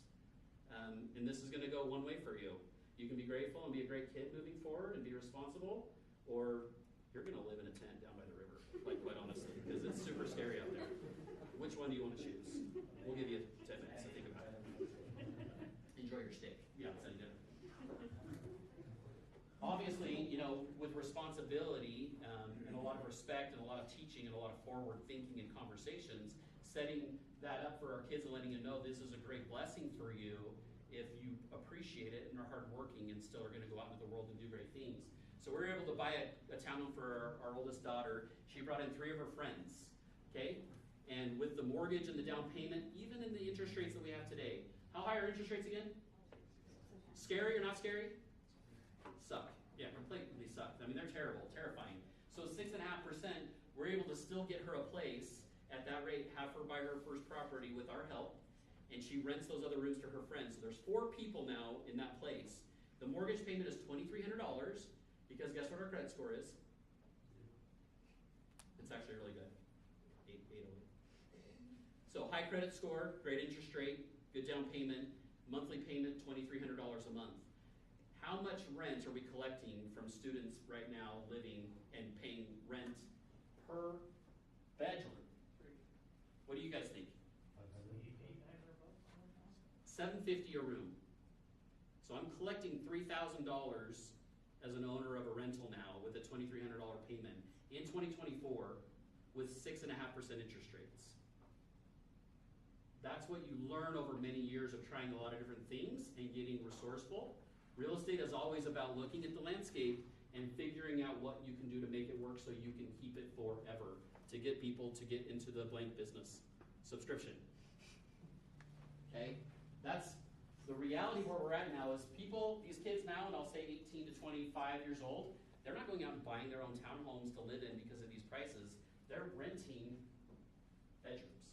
and this is going to go one way for you. You can be grateful and be a great kid moving forward and be responsible, or you're going to live in a tent down by the river, like quite honestly, because it's super scary out there. Which one do you want to choose? We'll give you 10 minutes to think about it. Enjoy your steak. Yeah, it's any dinner. Obviously, with responsibility and a lot of respect and a lot of teaching and a lot of forward thinking and conversations, setting that up for our kids and letting them know this is a great blessing for you if you appreciate it and are hardworking and still are going to go out into the world and do great things. So we were able to buy a townhome for our oldest daughter. She brought in 3 of her friends, okay? And with the mortgage and the down payment, even in the interest rates that we have today, how high are interest rates again? Scary or not scary? Suck. Yeah, completely suck. I mean, they're terrible, terrifying. So 6.5%, we're able to still get her a place at that rate, have her buy her first property with our help, and she rents those other rooms to her friends. So there's 4 people now in that place. The mortgage payment is $2,300 because guess what our credit score is? It's actually really good. 808. So high credit score, great interest rate, good down payment, monthly payment $2,300 a month. How much rent are we collecting from students right now living and paying rent per bedroom? What do you guys think? $750 a room. So I'm collecting $3,000 as an owner of a rental now with a $2,300 payment in 2024 with 6.5% interest rates. That's what you learn over many years of trying a lot of different things and getting resourceful. Real estate is always about looking at the landscape and figuring out what you can do to make it work so you can keep it forever, to get people to get into the blank business subscription. Okay? That's the reality where we're at now is people, these kids now, and I'll say 18 to 25 years old, they're not going out and buying their own townhomes to live in because of these prices. They're renting bedrooms.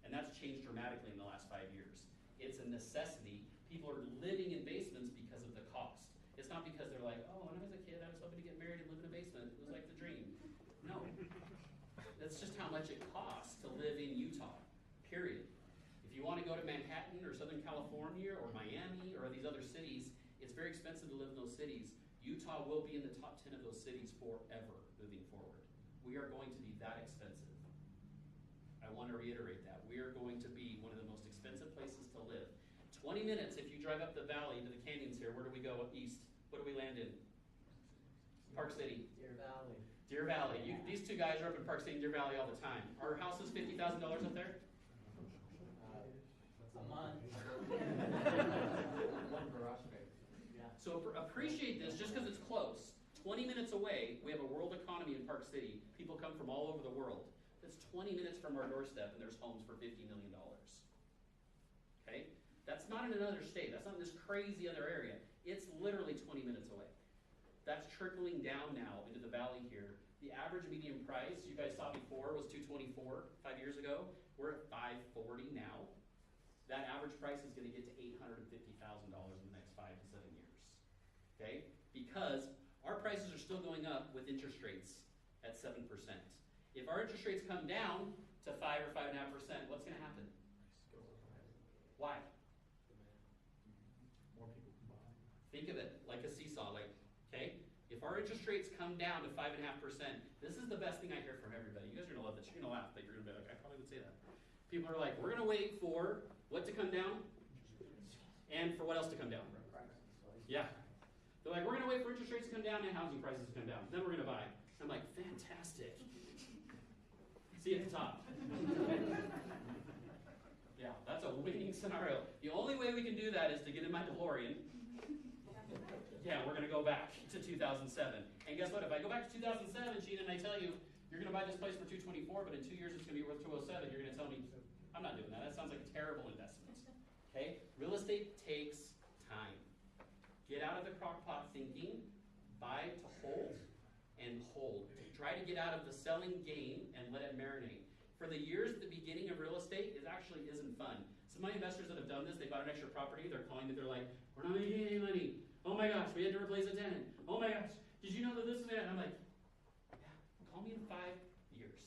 And that's changed dramatically in the last 5 years. It's a necessity. People are living in basements because of the cost. It's not because they're like, oh, when I was a kid, I was hoping to get married and live in a basement. It was like the dream. No. That's just how much it costs to live in Utah, period. If you want to go to Manhattan or Southern California or Miami or these other cities, it's very expensive to live in those cities. Utah will be in the top 10 of those cities forever moving forward. We are going to be that expensive. I want to reiterate that. We are going to be one of the most expensive places to live. 20 minutes if you drive up the valley to the canyons here. Where do we go up east? What do we land in? Park City. Deer Valley. Deer Valley. These 2 guys are up in Park City and Deer Valley all the time. Our house is $50,000 up there? A month. One garage space. Yeah. So appreciate this just because it's close. 20 minutes away, we have a world economy in Park City. People come from all over the world. That's 20 minutes from our doorstep and there's homes for $50 million. Okay? That's not in another state. That's not in this crazy other area. It's literally 20 minutes away. That's trickling down now into the valley here. The average median price you guys saw before was $224 5 years ago. We're at $540 now. That average price is going to get to $850,000 in the next 5 to 7 years. Okay? Because our prices are still going up with interest rates at 7%. If our interest rates come down to 5 or 5.5%, what's going to happen? Why? More people can buy. Think of it like a seesaw. Okay? If our interest rates come down to 5.5%, this is the best thing I hear from everybody. You guys are going to love this. You're going to laugh, but you're going to be like, I probably would say that. People are like, we're going to wait for what to come down and for what else to come down. Yeah. They're like, we're going to wait for interest rates to come down and housing prices to come down. Then we're going to buy. I'm like, fantastic. See you at the top. Yeah, that's a winning scenario. The only way we can do that is to get in my DeLorean. Yeah, we're going to go back to 2007. And guess what? If I go back to 2007, Sheena, and I tell you, you're going to buy this place for $224, but in 2 years it's going to be worth $207, you're going to tell me, I'm not doing that. That sounds like a terrible investment. Okay? Real estate takes time. Get out of the crock pot thinking, buy to hold, and hold. Try to get out of the selling game and let it marinate. For the years at the beginning of real estate, it actually isn't fun. Some of my investors that have done this, they bought an extra property, they're calling me, they're like, we're not making any money. Oh my gosh, we had to replace a tenant. Oh my gosh, did you know that this and that? And I'm like, yeah, call me in 5 years.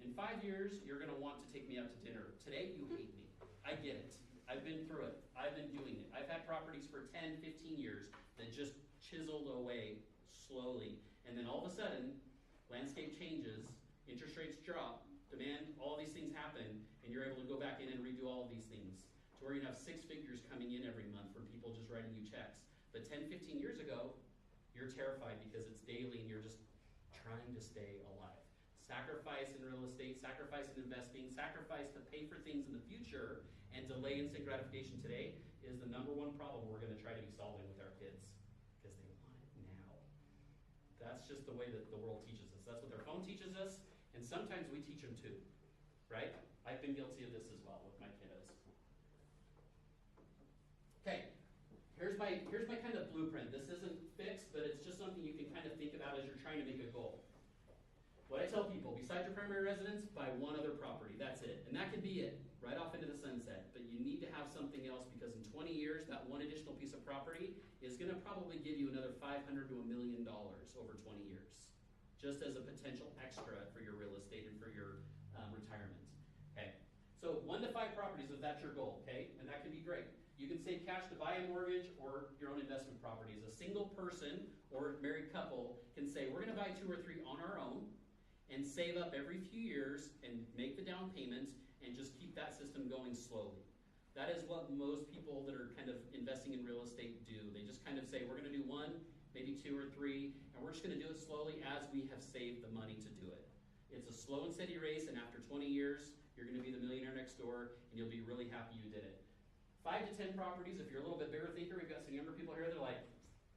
In 5 years, you're going to want to take me out to dinner. Today, you hate me. I get it. I've been through it. I've been doing it. I've had properties for 10, 15 years that just chiseled away slowly. And then all of a sudden, landscape changes, interest rates drop, demand, all these things happen, and you're able to go back in and redo all of these things to where you have 6 figures coming in every month from people just writing you checks. But 10, 15 years ago, you're terrified because it's daily and you're just trying to stay alive. Sacrifice in real estate, sacrifice in investing, sacrifice to pay for things in the future, and delay instant gratification today is the #1 problem we're going to try to be solving with our kids because they want it now. That's just the way that the world teaches us. That's what their phone teaches us, and sometimes we teach them too, right? I've been guilty of this as well with my kiddos. Okay, here's my kind of blueprint. This isn't fixed, but it's just something you can kind of think about as you're trying to make a goal. What I tell people, Beside your primary residence, buy one other property, that's it. And that could be it, right off into the sunset. But you need to have something else because in 20 years, that one additional piece of property is gonna probably give you another $500 to $1 million over 20 years. Just as a potential extra for your real estate and for your retirement, okay? So 1 to 5 properties if that's your goal, okay? And that can be great. You can save cash to buy a mortgage or your own investment properties. A single person or married couple can say, we're gonna buy 2 or 3 on our own and save up every few years and make the down payments and just keep that system going slowly. That is what most people that are kind of investing in real estate do. They just kind of say, we're gonna do 1, maybe 2 or 3, and we're just gonna do it slowly as we have saved the money to do it. It's a slow and steady race, and after 20 years, you're gonna be the millionaire next door, and you'll be really happy you did it. 5 to 10 properties, if you're a little bit bigger thinker, we've got some younger people here, they're like,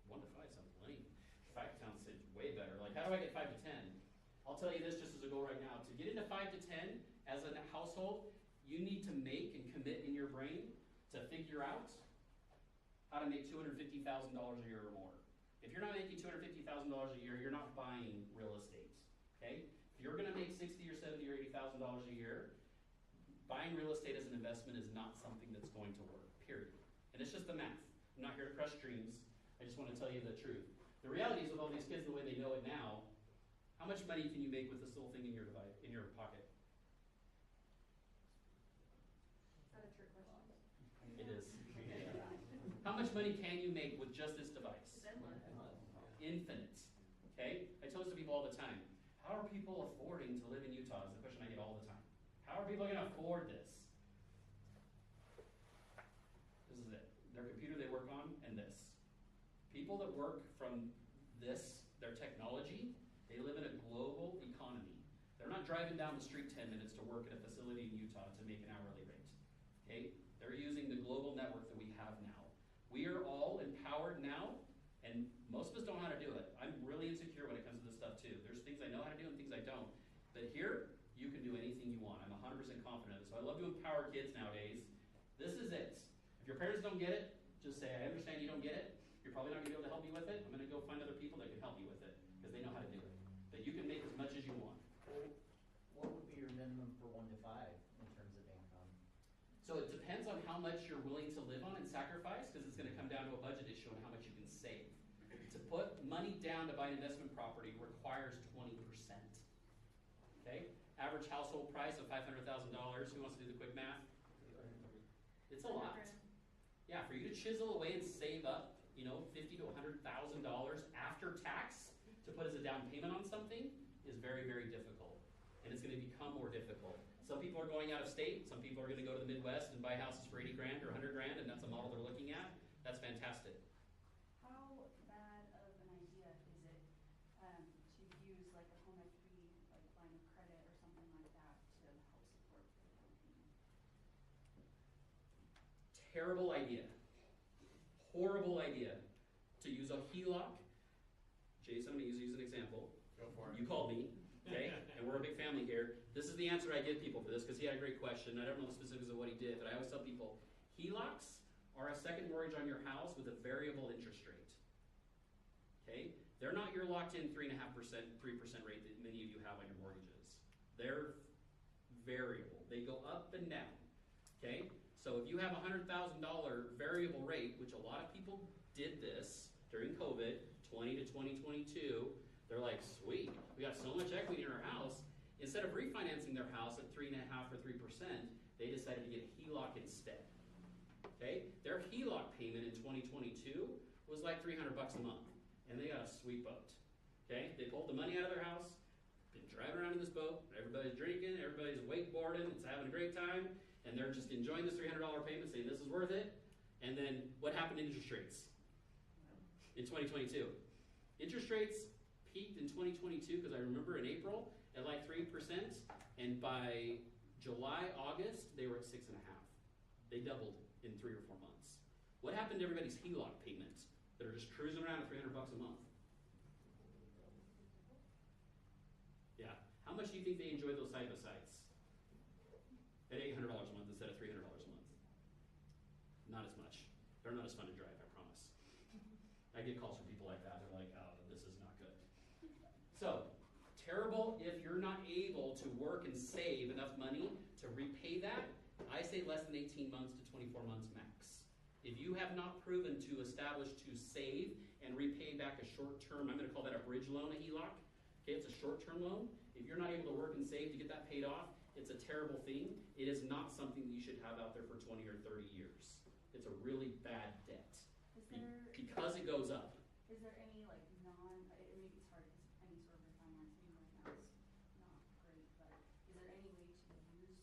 1 to 5 sounds plenty. 5 sounds way better. Like, how do I get 5 to 10? I'll tell you this just as a goal right now. To get into 5 to 10 as a household, you need to make and commit in your brain to figure out how to make $250,000 a year or more. If you're not making $250,000 a year, you're not buying real estate, okay? If you're gonna make $60,000 or $70,000 or $80,000 a year, buying real estate as an investment is not something that's going to work, period. And it's just the math. I'm not here to crush dreams. I just wanna tell you the truth. The reality is with all these kids the way they know it now, how much money can you make with this little thing in your device, in your pocket? Is that a trick question? It is. How much money can you make with just this device? It's endless. Infinite. Okay? I tell this to people all the time. How are people affording to live in Utah is the question I get all the time. How are people going to afford this? This is it. Their computer they work on and this. People that work from this, their technology, they live in a global economy. They're not driving down the street 10 minutes to work at a facility in Utah to make an hourly rate. Okay? They're using the global network that we have now. We are all empowered now, and most of us don't know how to do it. I'm really insecure when it comes to this stuff too. There's things I know how to do and things I don't. But here, you can do anything you want. I'm 100% confident of it. So I love to empower kids nowadays. This is it. If your parents don't get it, just say, I understand you don't get it. You're probably not going to be able to help me with it. I'm going to go find other people that can help you with it because they know how to do it. But you can make as much as you want. What would be your minimum for 1 to 5 in terms of income? So it depends on how much you're willing to live on and sacrifice because it's going to come down to a budget issue and how much you can save. To put money down to buy an investment property requires 20%. Okay? Average household price of $500,000. Who wants to do the quick math? It's a lot. Yeah, for you to chisel away and save up, you know, $50,000 to $100,000 after tax to put as a down payment on something is very, very difficult. And it's going to become more difficult. Some people are going out of state. Some people are going to go to the Midwest and buy houses for 80 grand or 100 grand, and that's a model they're looking at. That's fantastic. How bad of an idea is it to use like a home equity like line of credit or something like that to help support the down payment? Terrible idea. Horrible idea. To use a HELOC. Jason, I'm going to use you as an example. Go for it. You called me, okay? And we're a big family here. This is the answer I give people for this because he had a great question. I don't know the specifics of what he did, but I always tell people, HELOCs are a second mortgage on your house with a variable interest rate. Okay? They're not your locked-in 3.5%, 3% rate that many of you have on your mortgages. They're variable. They go up and down. Okay? So if you have a $100,000 variable rate, which a lot of people did this during COVID, 20 to 2022, they're like, sweet, we got so much equity in our house. Instead of refinancing their house at 3.5% or 3%, they decided to get a HELOC instead. Okay? Their HELOC payment in 2022 was like $300 a month, and they got a sweet boat. Okay? They pulled the money out of their house, been driving around in this boat, everybody's drinking, everybody's wakeboarding, it's having a great time, and they're just enjoying this $300 payment, saying this is worth it. And then what happened to interest rates in 2022? Interest rates peaked in 2022 because I remember in April at like 3%, and by July, August, they were at 6.5. They doubled in 3 or 4 months. What happened to everybody's HELOC payments that are just cruising around at $300 a month? Yeah. How much do you think they enjoy those side-by-sides? At $800 a month instead of $300 a month. Not as much. They're not as fun to drive, I promise. I get calls from people like that. They're like, oh, this is not good. So, terrible if you're you're not able to work and save enough money to repay that, I say less than 18 months to 24 months max. If you have not proven to establish to save and repay back a short-term, I'm going to call that a bridge loan, a HELOC. Okay, it's a short-term loan. If you're not able to work and save to get that paid off, it's a terrible thing. It is not something that you should have out there for 20 or 30 years. It's a really bad debt because it goes up. Is there any like maybe it's hard because any sort of refinancing right now is not great, but is there any way to use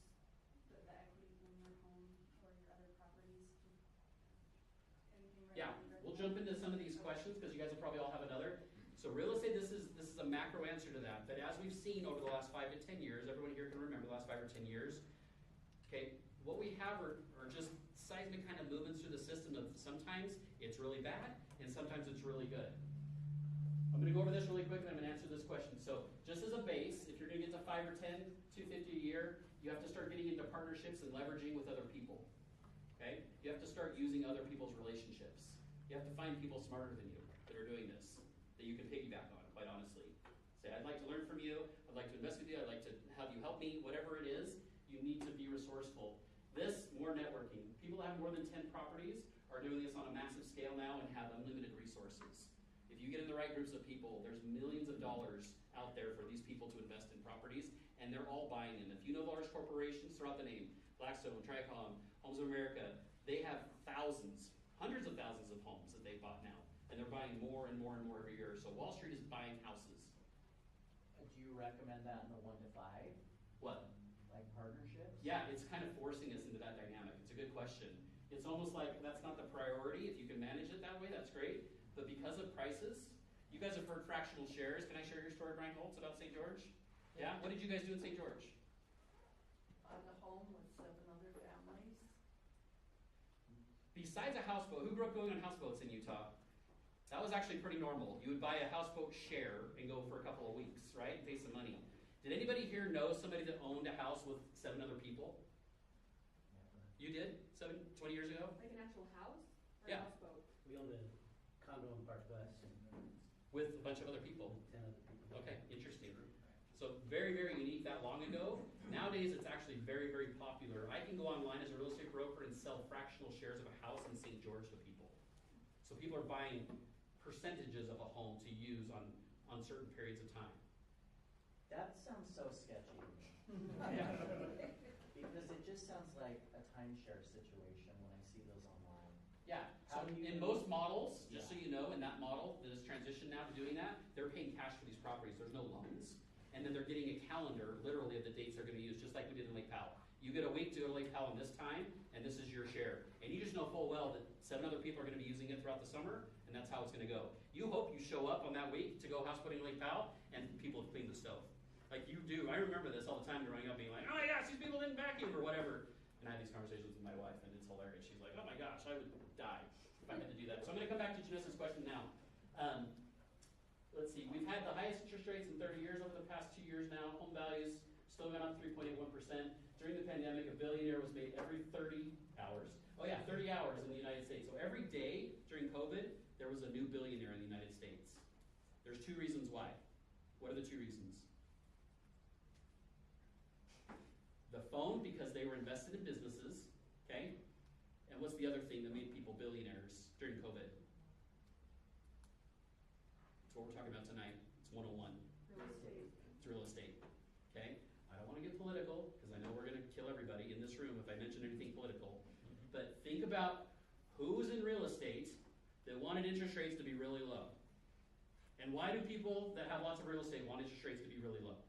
the equity in your home or your other properties to anything right Yeah, now? we'll jump into some of these questions because you guys will probably all have another. So real estate, this is a macro answer to that. But as we've seen over the last 5 to 10 years, everyone here can remember the last 5 or 10 years. Okay, what we have are just seismic kind of movements through the system of sometimes it's really bad and sometimes it's really good. I'm going to go over this really quick and I'm going to answer this question. So just as a base, if you're going to get to 5 or 10, $250 a year, you have to start getting into partnerships and leveraging with other people. Okay, you have to start using other people's relationships. You have to find people smarter than you that are doing this, that you can piggyback on, quite honestly. Say, I'd like to learn from you, I'd like to invest with you, I'd like to have you help me, whatever it is, you need to be resourceful. This, more networking. People that have more than 10 properties are doing this on a massive scale now and have unlimited resources. If you get in the right groups of people, there's millions of dollars out there for these people to invest in properties, and they're all buying them. If you know large corporations, throw out the name, Blackstone, Tricom, Homes of America, they have thousands, hundreds of thousands of homes that they've bought now. And they're buying more and more and more every year. So Wall Street is buying houses. Do you recommend that in the 1 to 5? What? Like partnerships? Yeah, it's kind of forcing us into that dynamic. It's a good question. It's almost like that's not the priority. If you can manage it that way, that's great. But because of prices, you guys have heard fractional shares. Can I share your story, Brian Holtz, about St. George? Yeah? What did you guys do in St. George? On the home with 7 other families. Besides a houseboat, who grew up going on houseboats in Utah? That was actually pretty normal. You would buy a houseboat share and go for a couple of weeks, right? Pay some money. Did anybody here know somebody that owned a house with 7 other people? You did? 20 years ago? Like an actual house or Yeah. a houseboat? We owned a condo in Park West With a bunch of other people. 10 other people. Okay, interesting. So very, very unique that long ago. Nowadays, it's actually very, very popular. I can go online as a real estate broker and sell fractional shares of a house in St. George to people. So people are buying percentages of a home to use on certain periods of time. That sounds so sketchy to me. Because it just sounds like a timeshare situation when I see those online. Yeah, so How do you in do- most models, just so Yeah. you know, in that model that has transitioned now to doing that, they're paying cash for these properties. There's no loans. And then they're getting a calendar, literally, of the dates they're going to use, just like we did in Lake Powell. You get a week to go to Lake Powell in this time, and this is your share. And you just know full well that 7 other people are going to be using it throughout the summer, and that's how it's going to go. You hope you show up on that week to go houseboating in Lake Powell, and people have cleaned the stove. Like you do. I remember this all the time growing up, being like, oh my gosh, these people didn't vacuum or whatever. And I have these conversations with my wife, and it's hilarious. She's like, oh my gosh, I would die if I had to do that. So I'm going to come back to Janessa's question now. Let's see, we've had the highest interest rates in 30 years over the past 2 years now. Home values still gone up 3.81%. During the pandemic, a billionaire was made every 30 hours. Oh yeah, 30 hours in the United States. So every day during COVID, there was a new billionaire in the United States. There's 2 reasons why. What are the 2 reasons? The phone, because they were invested in businesses, okay? And what's the other thing that made people billionaires during COVID? It's what we're talking about tonight. It's 101. Real estate. It's real estate, okay? I don't want to get political, because I know we're going to kill everybody in this room if I mention anything political. But think about who's in real estate that wanted interest rates to be really low. And why do people that have lots of real estate want interest rates to be really low?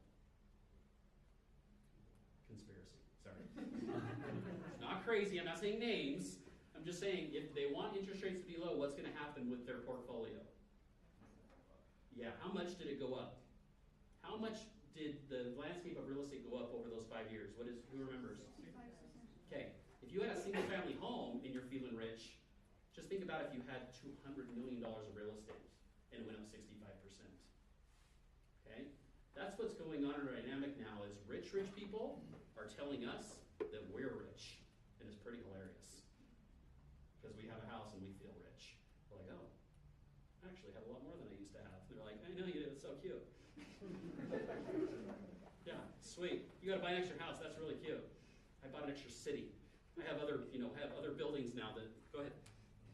Conspiracy, sorry. It's not crazy, I'm not saying names. I'm just saying if they want interest rates to be low, what's going to happen with their portfolio? Yeah, how much did it go up? How much did the landscape of real estate go up over those 5 years? Who remembers? 5%. Okay, if you had a single family home and you're feeling rich, just think about if you had $200 million of real estate and it went up 65%. Okay, that's what's going on in our dynamic now is rich people are telling us that we're rich, and it's pretty hilarious because we have a house and we feel rich. We're like, oh, I actually have a lot more than I used to have. They're like, I know you do, it's so cute. Sweet. You gotta buy an extra house. That's really cute. I bought an extra city. I have other, have other buildings now that, go ahead.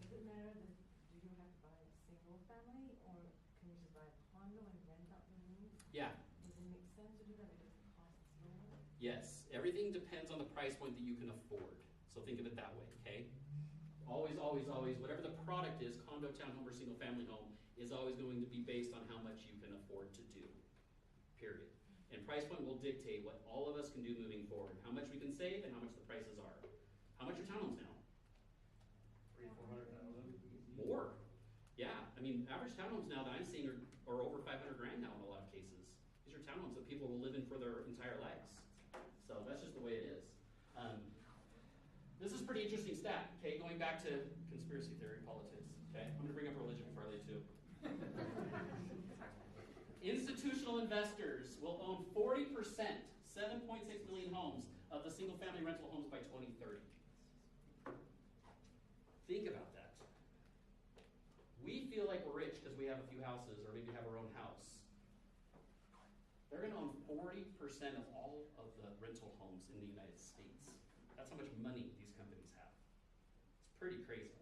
Does it matter that do you have to buy a single family, or can you just buy a condo and rent out the rooms? Yeah. Does it make sense to do that because the cost is lower? Yes. Everything depends on the price point that you can afford. So think of it that way, okay? Always, always, always, whatever the product is, condo, townhome, or single family home, is always going to be based on how much you can afford to do, period. And price point will dictate what all of us can do moving forward, how much we can save and how much the prices are. How much are townhomes now? 300,000-400,000. More. Yeah, I mean, average townhomes now that I'm seeing are over 500 grand now in a lot of cases. These are townhomes that people will live in for their entire lives. So that's just the way it is. This is a pretty interesting stat, okay, going back to conspiracy theory politics, okay? I'm gonna bring up religion before I leave too. Institutional investors will own 40%, 7.6 million homes of the single family rental homes by 2030. Think about that. We feel like we're rich because we have a few houses or maybe have our own house. They're gonna own 40% of all of the rental homes in the United States. That's how much money these companies have. It's pretty crazy.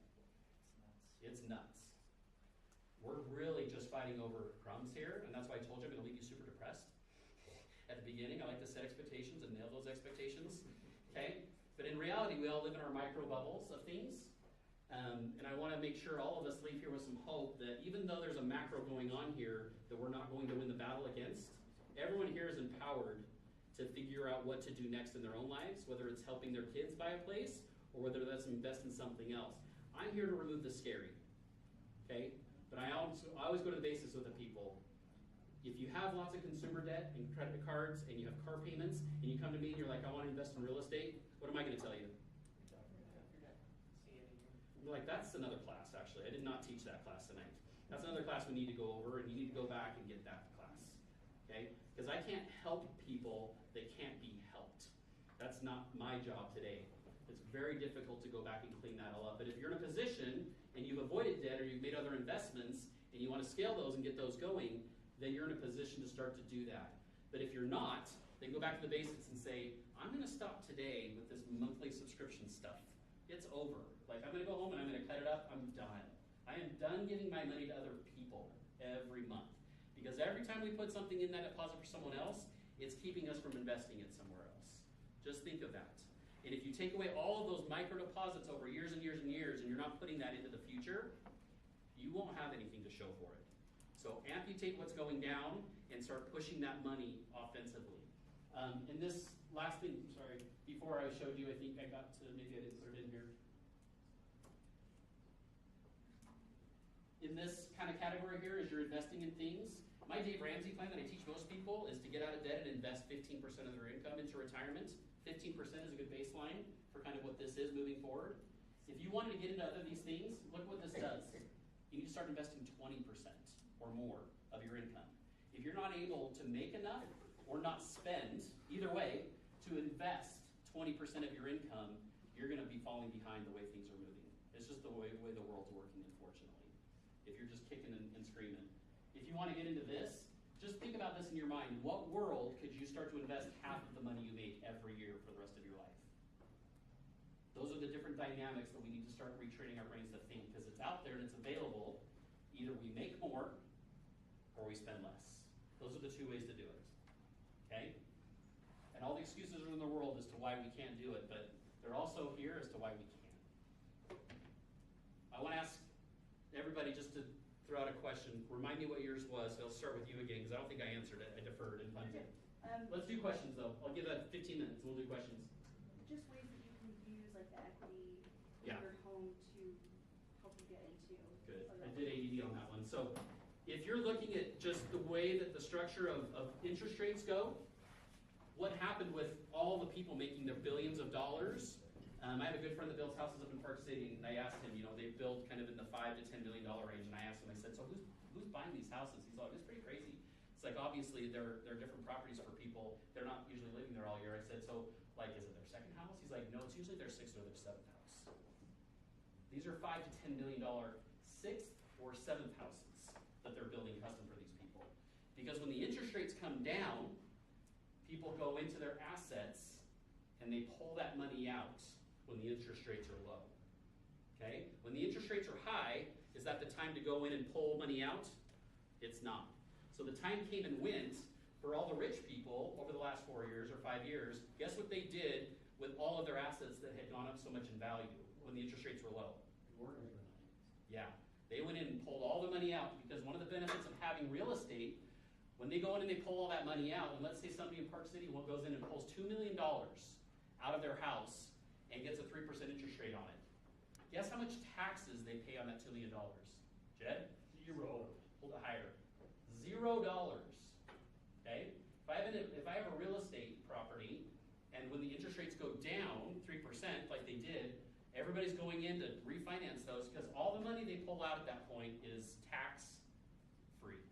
It's nuts. We're really just fighting over crumbs here, and that's why I told you I'm gonna leave you super depressed. At the beginning, I like to set expectations and nail those expectations, okay? But in reality, we all live in our micro bubbles of things, and I wanna make sure all of us leave here with some hope that even though there's a macro going on here that we're not going to win the battle against, everyone here is empowered to figure out what to do next in their own lives, whether it's helping their kids buy a place or whether that's invest in something else. I'm here to remove the scary, okay? But I always go to the basis with the people. If you have lots of consumer debt and credit cards and you have car payments and you come to me and you're like, I want to invest in real estate, what am I going to tell you? I'm like, that's another class, actually. I did not teach that class tonight. That's another class we need to go over, and you need to go back and get that class, okay? Because I can't help people that can't be helped. That's not my job today. It's very difficult to go back and clean that all up. But if you're in a position and you've avoided debt or you've made other investments and you want to scale those and get those going, then you're in a position to start to do that. But if you're not, then go back to the basics and say, I'm going to stop today with this monthly subscription stuff. It's over. Like, I'm going to go home and I'm going to cut it up. I'm done. I am done giving my money to other people every month. Because every time we put something in that deposit for someone else, it's keeping us from investing it somewhere else. Just think of that. And if you take away all of those micro deposits over years and years and years, and you're not putting that into the future, you won't have anything to show for it. So amputate what's going down and start pushing that money offensively. And this last thing, sorry, before I showed you, I think I got to, maybe I didn't put it in here. In this kind of category here, as you're investing in things, my Dave Ramsey plan that I teach most people is to get out of debt and invest 15% of their income into retirement. 15% is a good baseline for kind of what this is moving forward. If you wanted to get into other these things, look what this does. You need to start investing 20% or more of your income. If you're not able to make enough or not spend, either way, to invest 20% of your income, you're going to be falling behind the way things are moving. It's just the way the world's working, unfortunately. If you're just kicking and screaming. If you want to get into this, just think about this in your mind. In what world could you start to invest half of the money you make every year for the rest of your life? Those are the different dynamics that we need to start retraining our brains to think, because it's out there and it's available. Either we make more or we spend less. Those are the two ways to do it. Okay? And all the excuses are in the world as to why we can't do it, but they're also here as to why we can. I want to ask everybody just to throw out a question. Remind me what yours was. I'll start with you again because I don't think I answered it. I deferred and punted. Let's do questions though. I'll give that 15 minutes. We'll do questions. Just ways that you can use like the equity in your home to help you get into. Good. I did ADD on that one. So if you're looking at just the way that the structure of interest rates go, what happened with all the people making their billions of dollars? I have a good friend that builds houses up in Park City, and I asked him, they build kind of in the $5 to $10 million range, and I asked him, I said, so who's buying these houses? He's like, it's pretty crazy. It's like, obviously, they're different properties for people. They're not usually living there all year. I said, so, like, is it their second house? He's like, no, it's usually their sixth or their seventh house. These are $5 to $10 million sixth or seventh houses that they're building custom for these people. Because when the interest rates come down, people go into their assets and they pull that money out when the interest rates are low. Okay? When the interest rates are high, is that the time to go in and pull money out? It's not. So the time came and went for all the rich people over the last 4 years or 5 years. Guess what they did with all of their assets that had gone up so much in value when the interest rates were low? Yeah. They went in and pulled all the money out, because one of the benefits of having real estate, when they go in and they pull all that money out, and let's say somebody in Park City goes in and pulls $2 million out of their house and gets a 3% interest rate on it. Guess how much taxes they pay on that $2 million? Jed? 0. Hold it higher. $0. Okay? If I have a real estate property, and when the interest rates go down 3%, like they did, everybody's going in to refinance those, because all the money they pull out at that point is tax-free.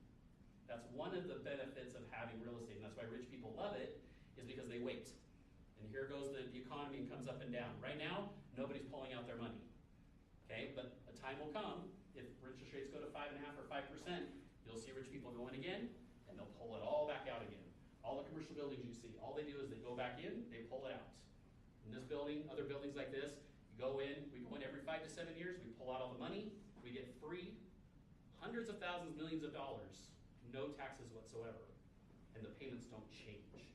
That's one of the benefits of having real estate, and that's why rich people love it, is because they wait. And here goes the economy and comes up and down. Right now, nobody's pulling out their money. Okay, but a time will come, if interest rates go to 5.5 or 5%, you'll see rich people go in again, and they'll pull it all back out again. All the commercial buildings you see, all they do is they go back in, they pull it out. In this building, other buildings like this, we go in every 5 to 7 years, we pull out all the money, we get free hundreds of thousands, millions of dollars, no taxes whatsoever, and the payments don't change.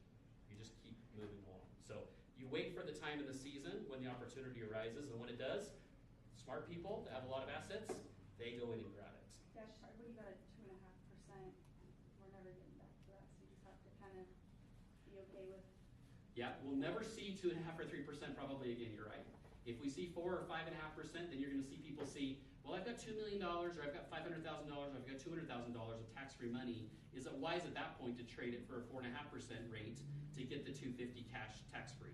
You just keep moving along. So you wait for the time in the season when the opportunity arises, and when it does, smart people that have a lot of assets, they go in and grab it. Gosh, sorry, what do you got at 2.5%? We're never getting back to that, so you just have to kind of be okay with. Yeah, we'll never see 2.5 or 3% probably again, you're right. If we see 4 or 5.5%, then you're gonna see people see, well, I've got $2 million, or I've got $500,000, or I've got $200,000 of tax-free money. Is it wise at that point to trade it for a 4.5% rate to get the $250 cash tax-free?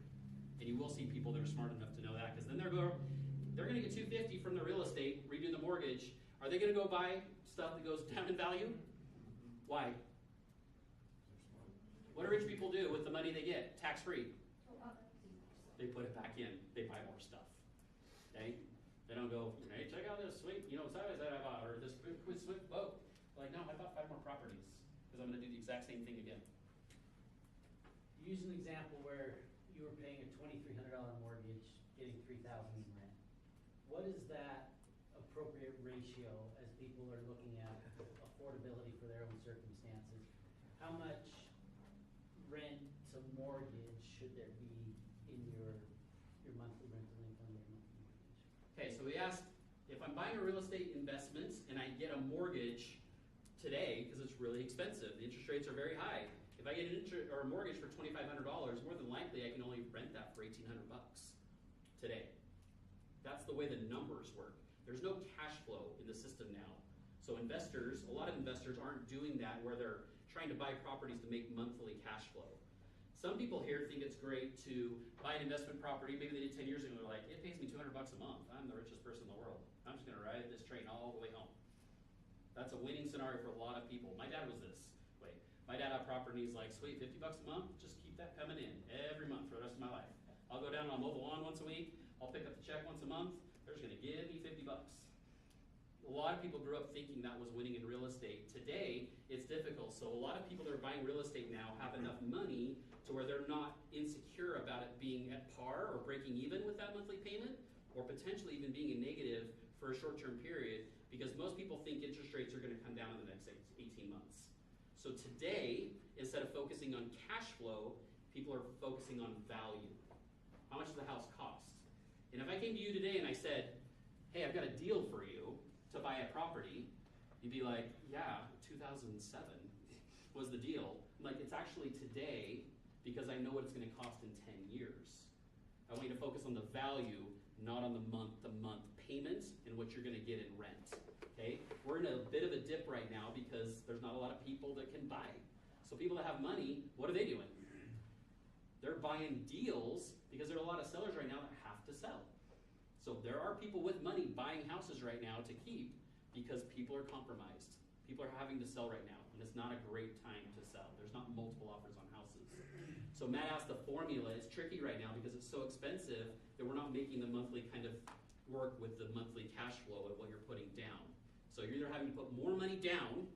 And you will see people that are smart enough to know that, because then they're gonna get $250 from the real estate, redo the mortgage. Are they gonna go buy stuff that goes down in value? Why? What do rich people do with the money they get, tax-free? They put it back in, they buy more stuff, okay? They don't go, hey, check out this sweet, side-by-side I bought, or this sweet boat. Like, no, I bought 5 more properties, because I'm gonna do the exact same thing again. Use an example where you were paying a $2,300 mortgage, getting $3,000 in rent. What is that appropriate ratio as people are looking at affordability for their own circumstances? How much rent to mortgage should there be in your monthly rental income or monthly mortgage? Okay, so we asked, if I'm buying a real estate investment and I get a mortgage today, because it's really expensive, the interest rates are very high. If I get a mortgage for $2,500, more than likely I can only rent that for $1,800 today. That's the way the numbers work. There's no cash flow in the system now. So investors, a lot of investors aren't doing that where they're trying to buy properties to make monthly cash flow. Some people here think it's great to buy an investment property, maybe they did 10 years ago, and they're like, it pays me $200 a month. I'm the richest person in the world. I'm just gonna ride this train all the way home. That's a winning scenario for a lot of people. My dad was this way. My dad had properties like, sweet, $50 a month, just keep that coming in every month for the rest of my life. I'll go down and I'll mow the lawn once a week, I'll pick up the check once a month, they're just gonna give me $50. A lot of people grew up thinking that was winning in real estate. Today, it's difficult. So a lot of people that are buying real estate now have enough money to where they're not insecure about it being at par or breaking even with that monthly payment, or potentially even being a negative for a short-term period, because most people think interest rates are gonna come down in the next 18 months. So today, instead of focusing on cash flow, people are focusing on value. How much does the house cost? And if I came to you today and I said, hey, I've got a deal for you to buy a property, you'd be like, yeah, 2007 was the deal. I'm like, it's actually today, because I know what it's gonna cost in 10 years. I want you to focus on the value, not on the month-to-month payment and what you're gonna get in rent, okay? We're in a bit of a dip right now because there's not a lot of people that can buy. So people that have money, what are they doing? They're buying deals because there are a lot of sellers right now that have to sell. So there are people with money buying houses right now to keep because people are compromised. People are having to sell right now, and it's not a great time to sell. There's not multiple offers on houses. So Matt asked the formula. It's tricky right now because it's so expensive that we're not making the monthly kind of work with the monthly cash flow of what you're putting down. So you're either having to put more money down,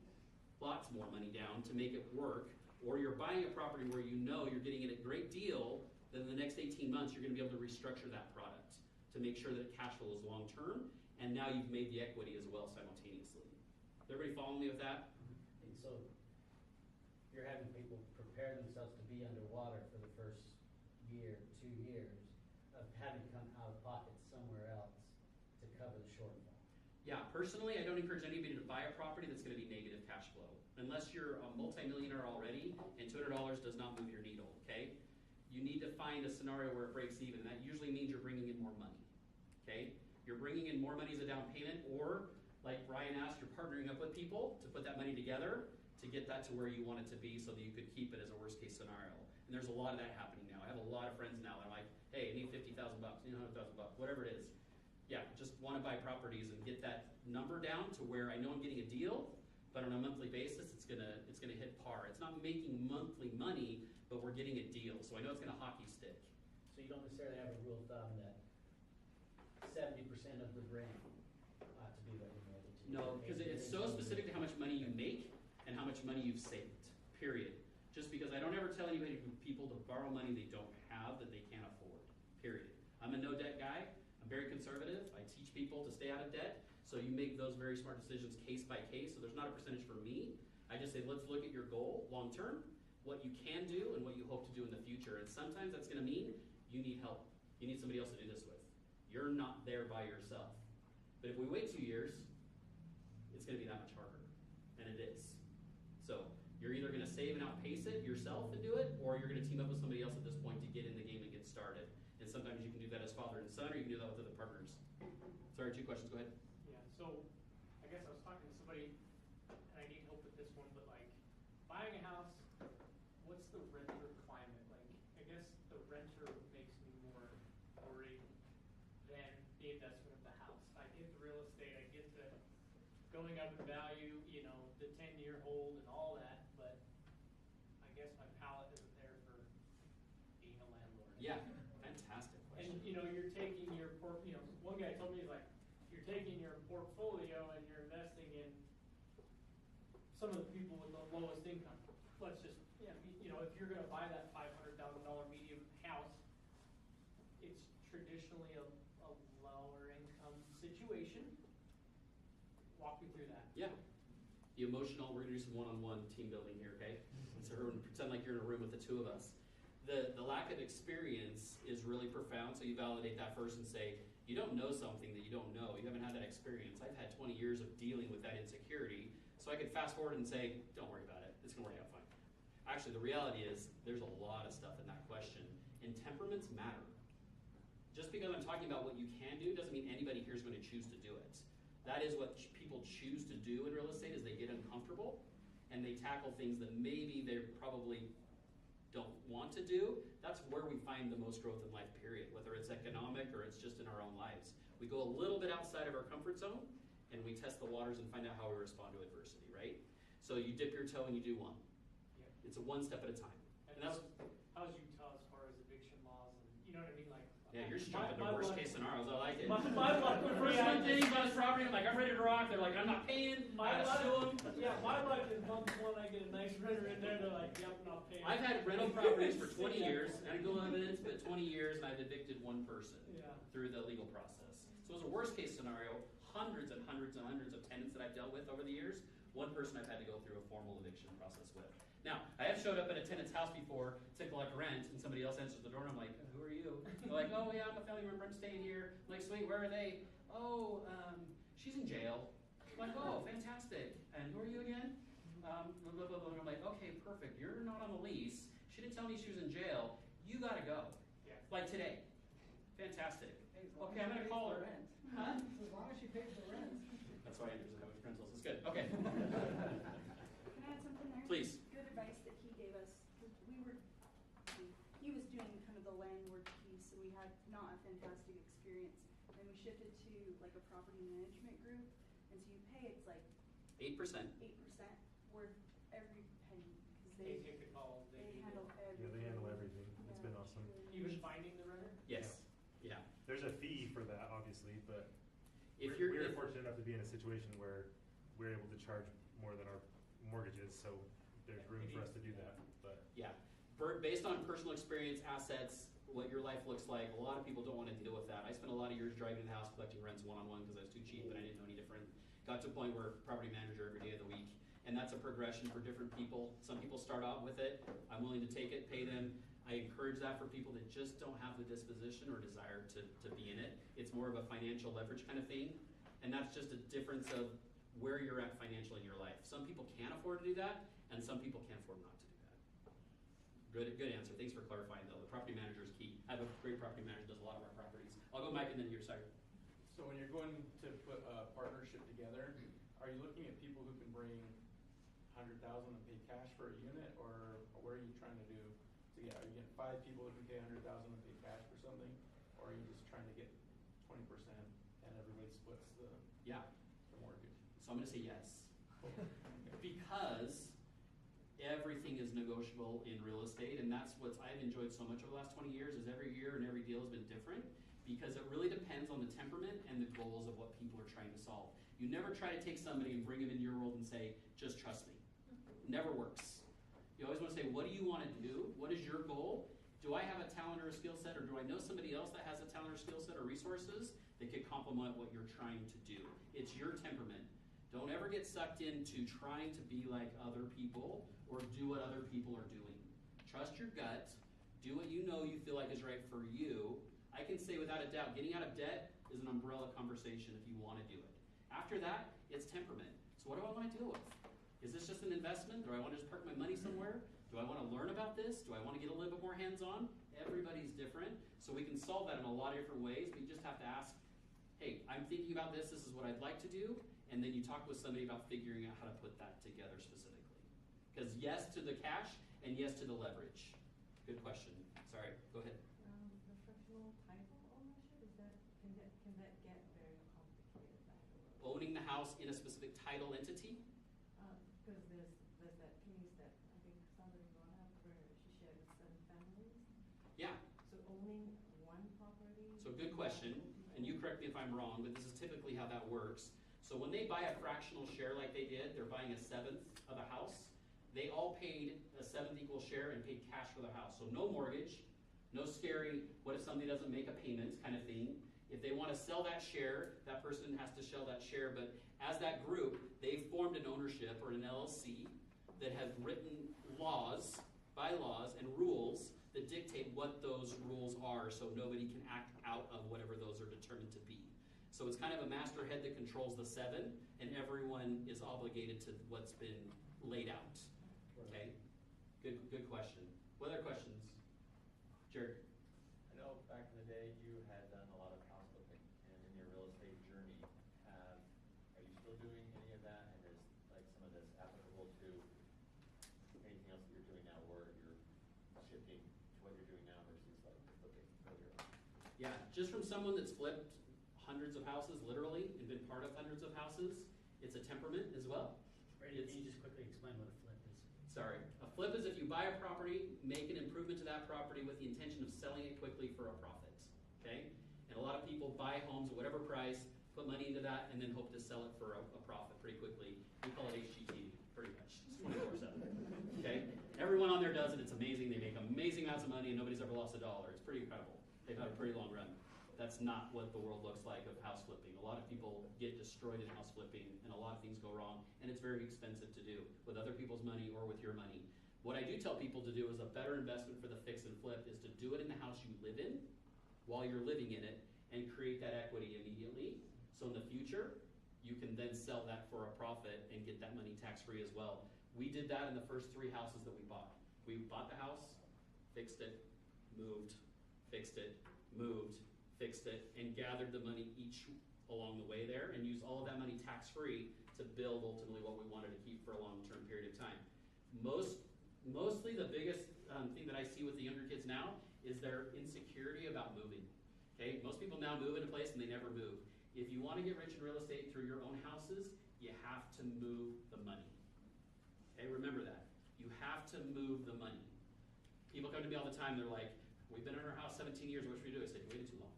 lots more money down to make it work, or you're buying a property where you know you're getting it at a great deal, then in the next 18 months, you're gonna be able to restructure that product to make sure that it cash flows long-term, and now you've made the equity as well simultaneously. Is everybody following me with that? And so you're having people prepare themselves to be underwater for the first year, 2 years of having to come out of pocket somewhere else to cover the shortfall. Yeah, personally, I don't encourage anybody to buy a property that's gonna be negative cash flow. Unless you're a multimillionaire already and $200 does not move your needle, okay? You need to find a scenario where it breaks even, and that usually means you're bringing in more money, okay? You're bringing in more money as a down payment, or like Brian asked, you're partnering up with people to put that money together to get that to where you want it to be so that you could keep it as a worst case scenario. And there's a lot of that happening now. I have a lot of friends now that are like, hey, I need $50,000, I need $100,000, whatever it is. Yeah, just wanna buy properties and get that number down to where I know I'm getting a deal, but on a monthly basis, it's gonna hit par. It's not making monthly money, but we're getting a deal, so I know it's gonna hockey stick. So you don't necessarily have a rule of thumb that 70% of the rent ought to be recommended to you. No, because it's so specific to how much money you make and how much money you've saved, period. Just because I don't ever tell anybody, people to borrow money they don't have that they can't afford, period. I'm a no debt guy, I'm very conservative, I teach people to stay out of debt, so you make those very smart decisions case by case, so there's not a percentage for me. I just say, let's look at your goal long term, what you can do and what you hope to do in the future, and sometimes that's gonna mean you need help. You need somebody else to do this with. You're not there by yourself. But if we wait 2 years, it's gonna be that much harder, and it is. So you're either gonna save and outpace it yourself and do it, or you're gonna team up with somebody else at this point to get in the game and get started. And sometimes you can do that as father and son, or you can do that with other partners. Sorry, 2 questions, go ahead. Yeah, so I guess I was talking to somebody, and I need help with this one, but like buying a house, what's the renter climate? Like, I guess the renter makes me more worried than the investment of the house. I get the real estate, I get the going up in value, you know, the 10-year hold and all that, but I guess my palate isn't there for being a landlord. Yeah, fantastic question. And you know, you're taking your one guy told me, he's like, you're taking your portfolio and you're investing in some of the people with the lowest income. Let's just, you know, if you're gonna buy that $500,000 medium house, it's traditionally a lower income situation. Walk me through that. Yeah. The emotional, we're gonna do some one-on-one team building here, okay? So everyone pretend like you're in a room with the 2 of us. The lack of experience is really profound, so you validate that first and say, you don't know something that you don't know. You haven't had that experience. I've had 20 years of dealing with that insecurity, so I could fast forward and say, don't worry about it. It's gonna work out fine. Actually, the reality is there's a lot of stuff in that question, and temperaments matter. Just because I'm talking about what you can do doesn't mean anybody here is going to choose to do it. That is what people choose to do in real estate, is they get uncomfortable and they tackle things that maybe they probably don't want to do. That's where we find the most growth in life, period, whether it's economic or it's just in our own lives. We go a little bit outside of our comfort zone and we test the waters and find out how we respond to adversity, right? So you dip your toe and you do one. Yeah. It's a one step at a time. And how's Utah as far as eviction laws and, you know what I mean? Like, Yeah, you're just jumping to worst case scenarios. I like it. My luck would First be one thing about this property, I'm like, I'm ready to rock. They're like, I'm not paying. I gotta sue them. Yeah, my luck is month one, I get a nice renter in there, they're like, yep, not paying. I've had rental properties for 20 years, anecdotal evidence, but 20 years, and I've evicted one person through the legal process. So as a worst case scenario, hundreds and hundreds and hundreds of tenants that I've dealt with over the years, one person I've had to go through a formal eviction process with. Now, I have showed up at a tenant's house before to collect rent, and somebody else answers the door, and I'm like, who are you? They're like, oh yeah, I'm a family member, I'm staying here. I'm like, sweet, where are they? Oh, she's in jail. I'm like, oh, fantastic. And who are you again? Blah, blah, blah, blah. I'm like, okay, perfect. You're not on the lease. She didn't tell me she was in jail. You gotta go. Yeah. Like today. Fantastic. Hey, as long Okay, as I'm she gonna pays call the her. rent. Huh? As long as she pays the rent. That's why Andrew's in with rentals. It's good. Okay. Can I add something there? Please. Good advice that he gave us, because he was doing kind of the landlord piece, so we had not a fantastic experience. And we shifted to like a property management group, and so you pay, it's like 8%. 8% worth every penny, because They take the calls, they do handle the- everything. Yeah, they handle everything. It's been awesome. Even finding the renter? Yes. Yeah. There's a fee for that, obviously, but If we're you're fortunate enough to be in a situation where we're able to charge more than our mortgages, so there's room for us to do that. Yeah, based on personal experience, assets, what your life looks like, a lot of people don't want to deal with that. I spent a lot of years driving to the house collecting rents one-on-one because I was too cheap and I didn't know any different. Got to a point where property manager every day of the week, and that's a progression for different people. Some people start out with it. I'm willing to take it, pay them. I encourage that for people that just don't have the disposition or desire to be in it. It's more of a financial leverage kind of thing, and that's just a difference of where you're at financially in your life. Some people can afford to do that, and some people can't afford not to do that. Good answer. Thanks for clarifying though. The property manager is key. I have a great property manager, does a lot of our properties. I'll go Mike and then you're sorry. So when you're going to put a partnership together, are you looking at people who can bring $100,000 and pay cash for a unit, or what are you trying to do? So yeah, are you getting 5 people who can pay $100,000 and pay cash for something, or are you just trying to get 20% and everybody splits the mortgage? So I'm going to say yes. Because everything is negotiable in real estate, and that's what I've enjoyed so much over the last 20 years is every year and every deal has been different because it really depends on the temperament and the goals of what people are trying to solve. You never try to take somebody and bring them into your world and say, just trust me. Never works. You always want to say, what do you want to do? What is your goal? Do I have a talent or a skill set, or do I know somebody else that has a talent or skill set or resources that could complement what you're trying to do? It's your temperament. Don't ever get sucked into trying to be like other people or do what other people are doing. Trust your gut. Do what you know you feel like is right for you. I can say without a doubt, getting out of debt is an umbrella conversation if you want to do it. After that, it's temperament. So what do I want to deal with? Is this just an investment? Do I want to just park my money somewhere? Do I want to learn about this? Do I want to get a little bit more hands-on? Everybody's different. So we can solve that in a lot of different ways. We just have to ask, hey, I'm thinking about this. This is what I'd like to do. And then you talk with somebody about figuring out how to put that together specifically. Because yes to the cash and yes to the leverage. Good question. Sorry, go ahead. The fractional title ownership, can that get very complicated afterwards? Owning the house in a specific title entity? Because there's that case that I think somebody brought up where she shared with 7 families. Yeah. So owning one property. So good question, and you correct me if I'm wrong, but this is typically how that works. So when they buy a fractional share like they did, they're buying a 1/7 of a house. They all paid a 1/7 equal share and paid cash for their house. So no mortgage, no scary, what if somebody doesn't make a payment kind of thing. If they want to sell that share, that person has to sell that share. But as that group, they formed an ownership or an LLC that has written laws, bylaws, and rules that dictate what those rules are so nobody can act out of whatever those are determined to be. So it's kind of a masterhead that controls the 7, and everyone is obligated to what's been laid out. Okay? Good question. What other questions? Jared? I know back in the day you had done a lot of house flipping, and in your real estate journey, are you still doing any of that? And is like some of this applicable to anything else that you're doing now, or you're shifting to what you're doing now versus like flipping earlier on? Yeah, just from someone that's flipped hundreds of houses, literally, and been part of hundreds of houses, it's a temperament as well. Brady, can you just quickly explain what a flip is? Sorry. A flip is if you buy a property, make an improvement to that property with the intention of selling it quickly for a profit. Okay? And a lot of people buy homes at whatever price, put money into that, and then hope to sell it for a profit pretty quickly. We call it HGTV, pretty much. It's 24/7. Okay? Everyone on there does it. It's amazing. They make amazing amounts of money, and nobody's ever lost $1. It's pretty incredible. They've had a pretty long run. That's not what the world looks like of house flipping. A lot of people get destroyed in house flipping, and a lot of things go wrong, and it's very expensive to do with other people's money or with your money. What I do tell people to do is a better investment for the fix and flip is to do it in the house you live in while you're living in it and create that equity immediately. So in the future, you can then sell that for a profit and get that money tax-free as well. We did that in the first 3 houses that we bought. We bought the house, fixed it, moved, fixed it, moved, fixed it, and gathered the money each along the way there and used all of that money tax-free to build ultimately what we wanted to keep for a long-term period of time. Mostly the biggest thing that I see with the younger kids now is their insecurity about moving. Okay, most people now move in a place and they never move. If you want to get rich in real estate through your own houses, you have to move the money. Okay, remember that. You have to move the money. People come to me all the time, they're like, we've been in our house 17 years, what should we do? I said, you waited too long.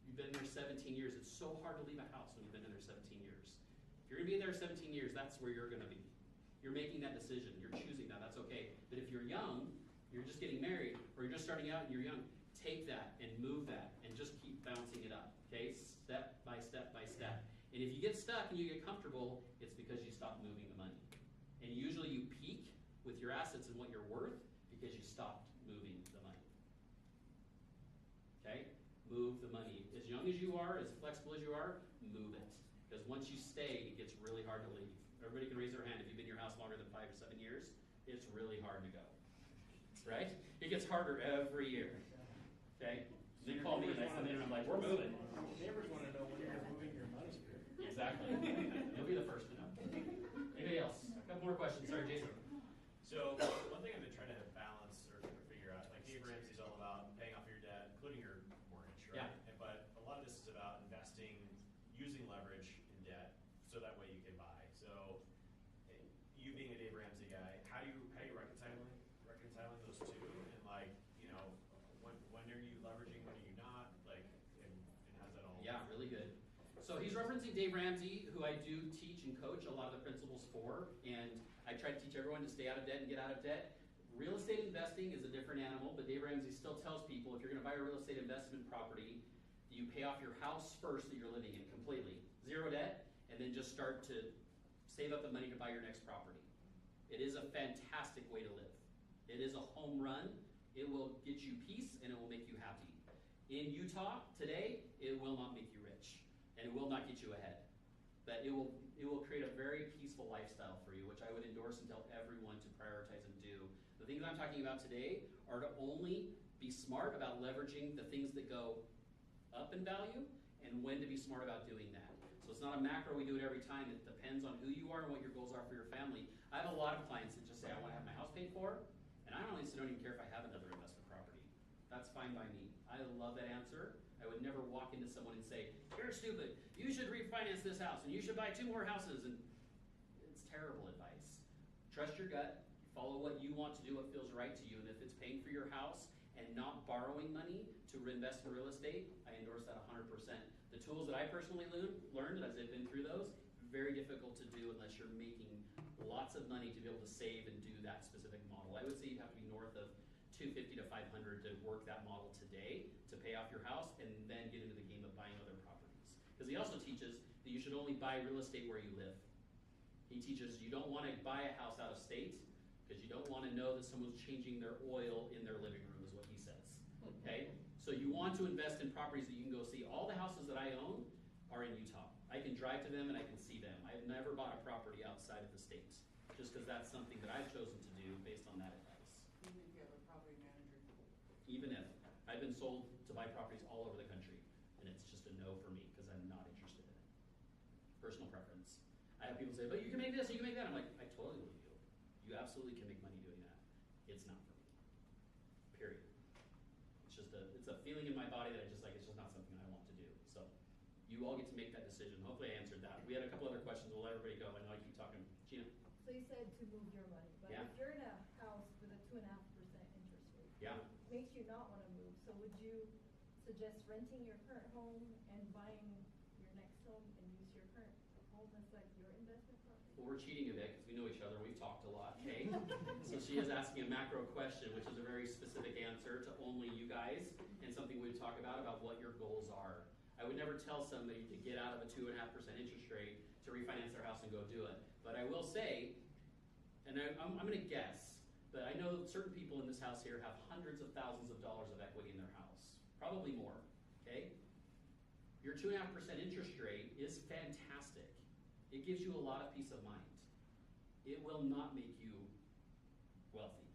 You've been there 17 years. It's so hard to leave a house when you've been in there 17 years. If you're going to be there 17 years, that's where you're going to be. You're making that decision. You're choosing that. That's okay. But if you're young, you're just getting married, or you're just starting out and you're young, take that and move that and just keep bouncing it up, okay? Step by step by step. And if you get stuck and you get comfortable, it's because you stop moving the money. And usually you peak with your assets and what you're worth because you stopped moving the money. Okay? Move the money. As young as you are, as flexible as you are, move it. Because once you stay, it gets really hard to leave. Everybody can raise their hand if you've been in your house longer than 5 or 7 years. It's really hard to go. Right? It gets harder every year. Okay? They call me and I come in and I'm like, we're moving. Neighbors want to know when you're moving your money. Exactly. You'll be the first to know. Anybody else? A couple more questions. Sorry, Jason. So one thing I've been trying to balance or figure out, like Dave Ramsey's all about paying off your debt, including your mortgage, right? Yeah. But a lot of this is about investing, using leverage in debt, so that way you can buy. So you being a Dave Ramsey guy, how do you reconciling those two? And like, you know, when are you leveraging, when are you not? Like, and how's that all? Yeah, really good. So he's referencing Dave Ramsey, who I do teach and coach a lot of the principles for, and I try to teach everyone to stay out of debt and get out of debt. Real estate investing is a different animal, but Dave Ramsey still tells people if you're going to buy a real estate investment property, you pay off your house first that you're living in completely, zero debt, and then just start to save up the money to buy your next property. It is a fantastic way to live. It is a home run. It will get you peace and it will make you happy. In Utah today, it will not make you rich and it will not get you ahead. But it will create a very peaceful lifestyle for you, which I would endorse and tell everyone to prioritize and do. The things I'm talking about today are to only be smart about leveraging the things that go up in value and when to be smart about doing that. So it's not a macro, we do it every time. It depends on who you are and what your goals are for your family. I have a lot of clients that just say, I want to have my house paid for, and I honestly don't even care if I have another investment property. That's fine by me. I love that answer. I would never walk into someone and say, you're stupid, you should refinance this house, and you should buy 2 more houses, and it's terrible advice. Trust your gut, follow what you want to do, what feels right to you, and if it's paying for your house and not borrowing money to reinvest in real estate, I endorse that 100%. The tools that I personally learned as I've been through those, very difficult to do unless you're making lots of money to be able to save and do that specific model. I would say you'd have to be north of $250 to $500 to work that model today to pay off your house and then get into the game of buying other properties. Because he also teaches that you should only buy real estate where you live. He teaches you don't want to buy a house out of state because you don't want to know that someone's changing their oil in their living room is what he says. Okay? So you want to invest in properties that you can go see. All the houses that I own are in Utah. I can drive to them and I can see them. I've never bought a property outside of the state just because that's something that I've chosen to do based on that advice. Even if you have a property manager. Even if. I've been sold to buy properties all over the country, and it's just a no for me because I'm not interested in it. Personal preference. I have people say, but you can make this, you can make that. I'm like, I totally believe you. You absolutely can make money doing that. It's not for me. Period. It's a feeling in my body that it's just not something I want to do. So you all get to make that decision. Hopefully I answered that. We had a couple other questions. We'll let everybody go. I know I keep talking. Gina? So you said to move your money, but Yeah. if you're in a house with a 2.5% interest rate, Yeah. it makes you not want to move. So would you suggest renting your current home and buying your next home and use your current home as like your investment property? Well, we're cheating a bit because we know each other. We've talked a lot, okay? So she is asking a macro question, which is a very specific answer to only you guys and something we'd talk about what your goals are. I would never tell somebody to get out of a 2.5% interest rate to refinance their house and go do it. But I will say, and I'm going to guess, but I know that certain people in this house here have hundreds of thousands of dollars of equity in their house. Probably more, okay? Your 2.5% interest rate is fantastic. It gives you a lot of peace of mind. It will not make you wealthy.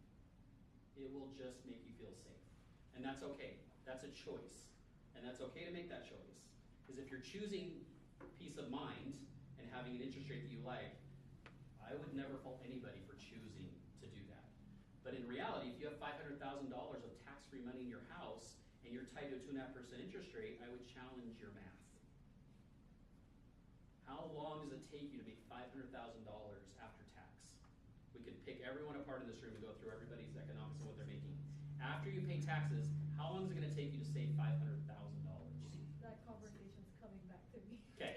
It will just make you feel safe. And that's okay. That's a choice. And that's okay to make that choice. Because if you're choosing peace of mind and having an interest rate that you like, I would never fault anybody for choosing to do that. But in reality, if you have $500,000 of tax-free money in your house and you're tied to a 2.5% interest rate, I would challenge your math. How long does it take you to make $500,000 after tax? We could pick everyone apart in this room and go through everybody's economics and what they're making. After you pay taxes, how long is it going to take you to save $500,000? That conversation's coming back to me. Okay.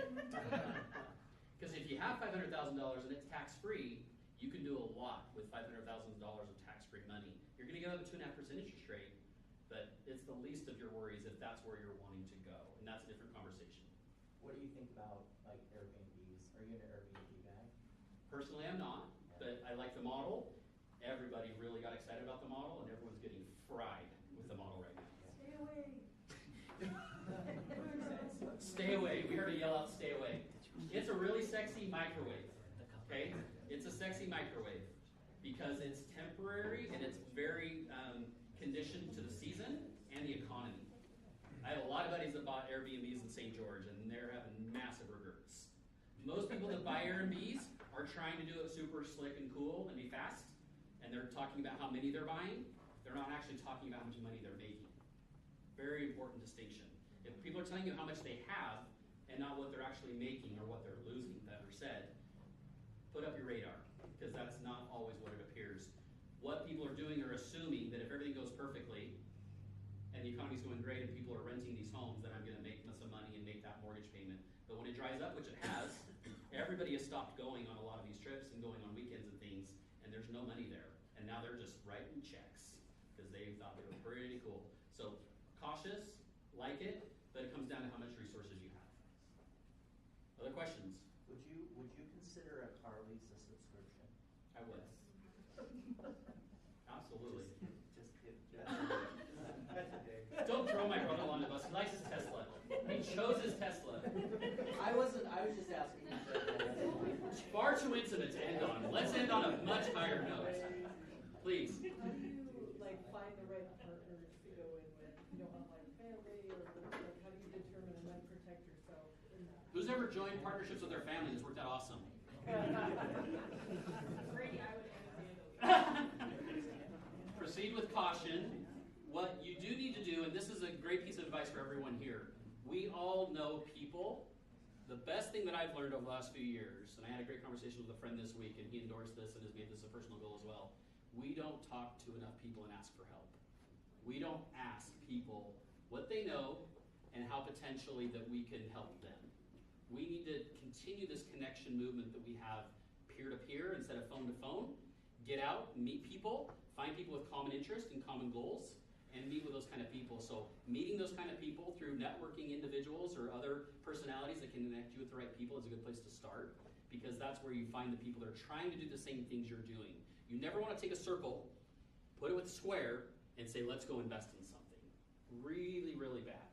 Because if you have $500,000 and it's tax-free, You can do a lot with $500,000 of tax-free money. You're gonna get up to 2.5% interest rate, but it's the least of your worries if that's where you're wanting to go, and that's a different conversation. What do you think about like Airbnbs? Are you an Airbnb guy? Personally, I'm not, but I like the model. Everybody really got excited about the model, and everyone's getting fried with the model right now. Stay away. Stay away. We heard a yell out, stay away. It's a really sexy microwave, okay? It's a sexy microwave because it's temporary and it's very conditioned to the season and the economy. I have a lot of buddies that bought Airbnbs in St. George, and they're having massive regrets. Most people that buy Airbnbs are trying to do it super slick and cool and be fast, and they're talking about how many they're buying. They're not actually talking about how much money they're making. Very important distinction. If people are telling you how much they have and not what they're actually making or what they're losing, better said, put up your radar, because that's not always what it appears. What people are doing are assuming that if everything goes perfectly and the economy's going great and people are renting these homes, then I'm going to make some money and make that mortgage payment. But when it dries up, which it has, everybody has stopped going on a lot of these trips and going on weekends and things, and there's no money there. And now they're just writing checks because they thought they were pretty cool. So cautious, like it, but it comes down to how much resources you have. Other questions? Would you consider a car lease a subscription? I would. Absolutely. Just kidding. Don't throw my brother-in-law under the bus. He likes his Tesla. He chose his Tesla. I was just asking. Far too intimate to end on. Let's end on a much higher note. Please. How do you like find the right partners to go in with? You don't want like family, or like how do you determine and then protect yourself in that? Who's ever joined partnerships with their family that's worked out awesome? Brady, I would handle. Proceed with caution. What you do need to do, and this is a great piece of advice for everyone here, we all know people. The best thing that I've learned over the last few years, and I had a great conversation with a friend this week, and he endorsed this and has made this a personal goal as well, we don't talk to enough people and ask for help. We don't ask people what they know and how potentially that we can help them. We need to continue this connection movement that we have peer-to-peer instead of phone-to-phone. Get out, meet people, find people with common interests and common goals, and meet with those kind of people. So meeting those kind of people through networking individuals or other personalities that can connect you with the right people is a good place to start, because that's where you find the people that are trying to do the same things you're doing. You never want to take a circle, put it with a square, and say, let's go invest in something. Really, really bad.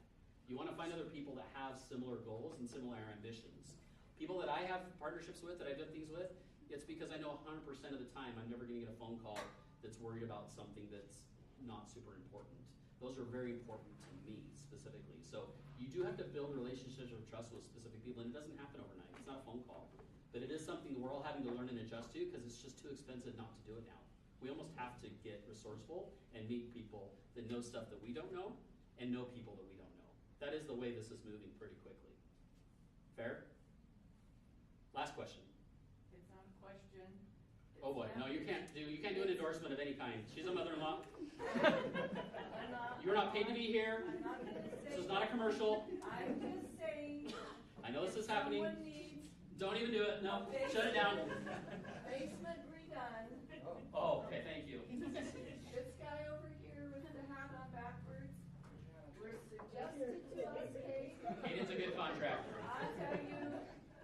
You want to find other people that have similar goals and similar ambitions. People that I have partnerships with, that I've done things with, it's because I know 100% of the time I'm never going to get a phone call that's worried about something that's not super important. Those are very important to me specifically. So you do have to build relationships of trust with specific people, and it doesn't happen overnight. It's not a phone call. But it is something we're all having to learn and adjust to, because it's just too expensive not to do it now. We almost have to get resourceful and meet people that know stuff that we don't know and know people that we don't know. That is the way this is moving pretty quickly. Fair? Last question. It's not a question. Oh boy, no, you can't do an endorsement of any kind. She's a mother-in-law. You're not paid to be here. I'm not gonna say. This is not a commercial. I'm just saying. I know this is happening. Someone needs Don't even do it. No, shut it down. basement redone. Oh, okay, thank you. This guy over here with the hat on backwards was suggested to us, hey. Hayden's a good contractor. I tell you,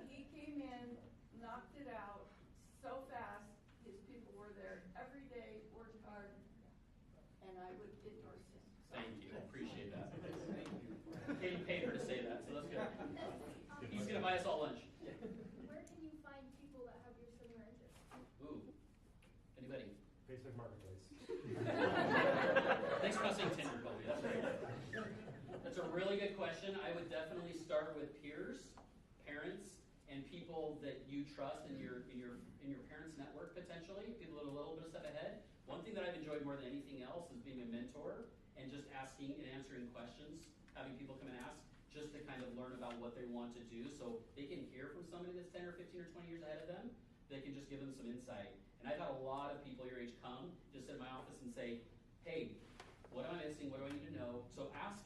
he came in, knocked it out so fast. His people were there every day, worked hard, and I would endorse him. Thank you, appreciate that. Hayden paid her to say that, so that's good. He's gonna buy us all lunch. Where can you find people that have your similar interests? Ooh, anybody? Facebook Marketplace. Thanks for not saying Tinder, Colby. That's great. That's a really good question. I would definitely start with peers, parents, and people that you trust in your parents' network potentially. People that are a little bit of step ahead. One thing that I've enjoyed more than anything else is being a mentor and just asking and answering questions, having people come and ask, just to kind of learn about what they want to do, so they can hear from somebody that's 10 or 15 or 20 years ahead of them. They can just give them some insight. And I've had a lot of people your age come, just sit in my office and say, hey, what am I missing? What do I need to know? So ask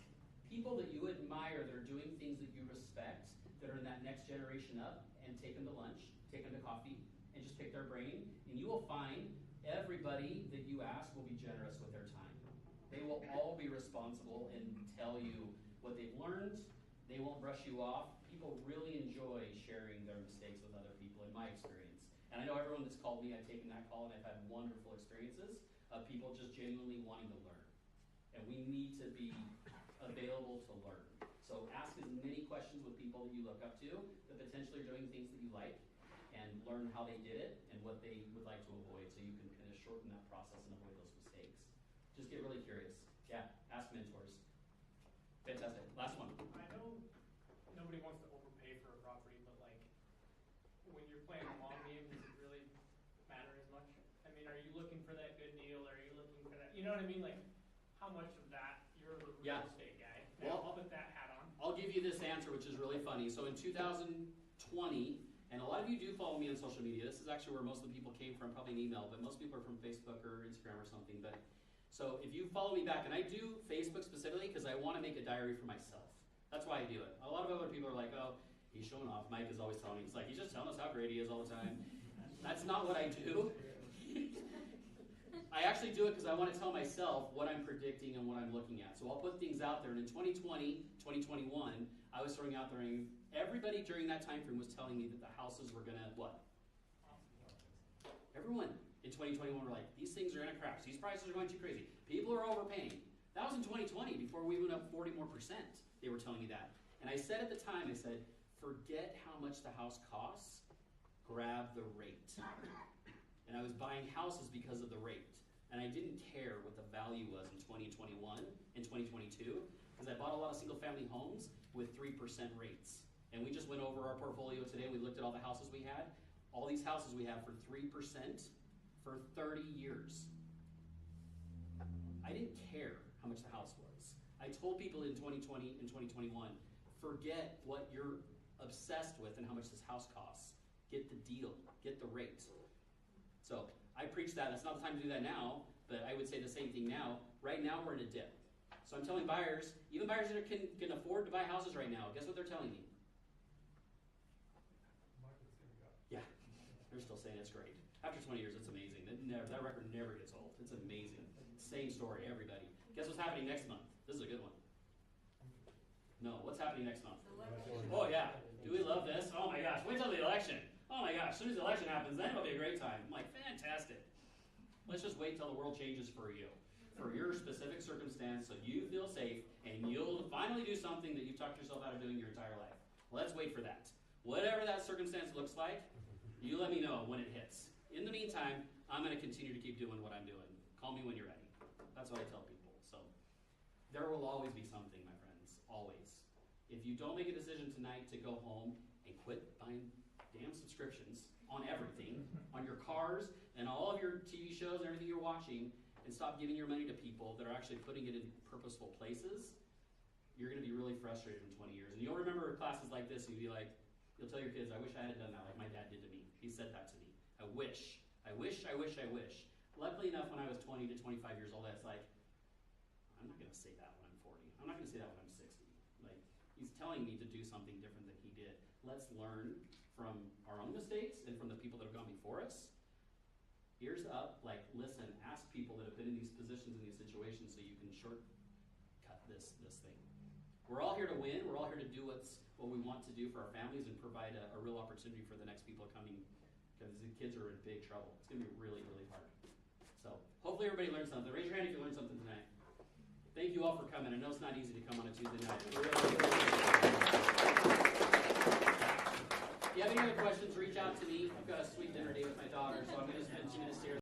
people that you admire that are doing things that you respect, that are in that next generation up, and take them to lunch, take them to coffee, and just pick their brain And you will find everybody that you ask will be generous with their time. They will all be responsible and tell you what they've learned. They won't brush you off. People really enjoy sharing their mistakes with other people, in my experience. And I know everyone that's called me, I've taken that call and I've had wonderful experiences of people just genuinely wanting to learn. And we need to be available to learn. So ask as many questions with people that you look up to that potentially are doing things that you like, and learn how they did it and what they would like to avoid, so you can kind of shorten that process and avoid those mistakes. Just get really curious. Yeah, ask mentors. Fantastic. Last one. I know nobody wants to overpay for a property, but like, when you're playing a long game, does it really matter as much? I mean, are you looking for that good deal? Are you looking for that, you know what I mean? Like, how much of that, you're the real Yeah. estate guy. Well, I'll put that hat on. I'll give you this answer, which is really funny. So in 2020, and a lot of you do follow me on social media. This is actually where most of the people came from, probably an email, but most people are from Facebook or Instagram or something. But so if you follow me back, and I do Facebook specifically because I want to make a diary for myself. That's why I do it. A lot of other people are like, oh, he's showing off. Mike is always telling me. He's like, he's just telling us how great he is all the time. That's not what I do. I actually do it because I want to tell myself what I'm predicting and what I'm looking at. So I'll put things out there. And in 2020, 2021, I was throwing out there, and everybody during that time frame was telling me that the houses were going to what? Everyone in 2021 were like, these things are going to crash. These prices are going too crazy. People are overpaying. That was in 2020 before we went up 40 more %. They were telling me that. And I said at the time, I said, forget how much the house costs, grab the rate. And I was buying houses because of the rate. And I didn't care what the value was in 2021 and 2022 because I bought a lot of single family homes with 3% rates. And we just went over our portfolio today. We looked at all the houses we had. All these houses we have for 3% for 30 years. I didn't care how much the house was. I told people in 2020 and 2021, forget what you're obsessed with and how much this house costs. Get the deal, get the rate. So I preach that. That's not the time to do that now, but I would say the same thing now. Right now we're in a dip. So I'm telling buyers, even buyers that can afford to buy houses right now, guess what they're telling me? Yeah, they're still saying it's great. After 20 years, it's amazing. That record never gets old. It's amazing. Same story, everybody. Guess what's happening next month? This is a good one. No, what's happening next month? Oh yeah, do we love this? Oh my gosh, wait till the election. Oh my gosh, as soon as the election happens, then it'll be a great time. I'm like, fantastic. Let's just wait till the world changes for you, for your specific circumstance, so you feel safe and you'll finally do something that you've talked yourself out of doing your entire life. Let's wait for that. Whatever that circumstance looks like, you let me know when it hits. In the meantime, I'm going to continue to keep doing what I'm doing. Call me when you're ready. That's what I tell people. So there will always be something, my friends, always. If you don't make a decision tonight to go home and quit buying damn subscriptions on everything, on your cars and all of your TV shows and everything you're watching, and stop giving your money to people that are actually putting it in purposeful places, you're going to be really frustrated in 20 years. And you'll remember classes like this and you'll be like, you'll tell your kids, I wish I had done that like my dad did to me. He said that to me. I wish. Luckily enough, when I was 20 to 25 years old, I was like, I'm not going to say that when I'm 40. I'm not going to say that when I'm 60. Like, he's telling me to do something different than he did. Let's learn from our own mistakes and from the people that have gone before us. Ears up, like, listen, ask people that have been in these positions, in these situations, so you can shortcut this thing. We're all here to win. We're all here to do what we want to do for our families and provide a real opportunity for the next people coming, because the kids are in big trouble. It's going to be really, really hard. So hopefully everybody learned something. Raise your hand if you learned something tonight. Thank you all for coming. I know it's not easy to come on a Tuesday night. If you have any other questions, reach out to me. I've got a sweet dinner date with my daughter, so I'm going to spend 2 minutes here.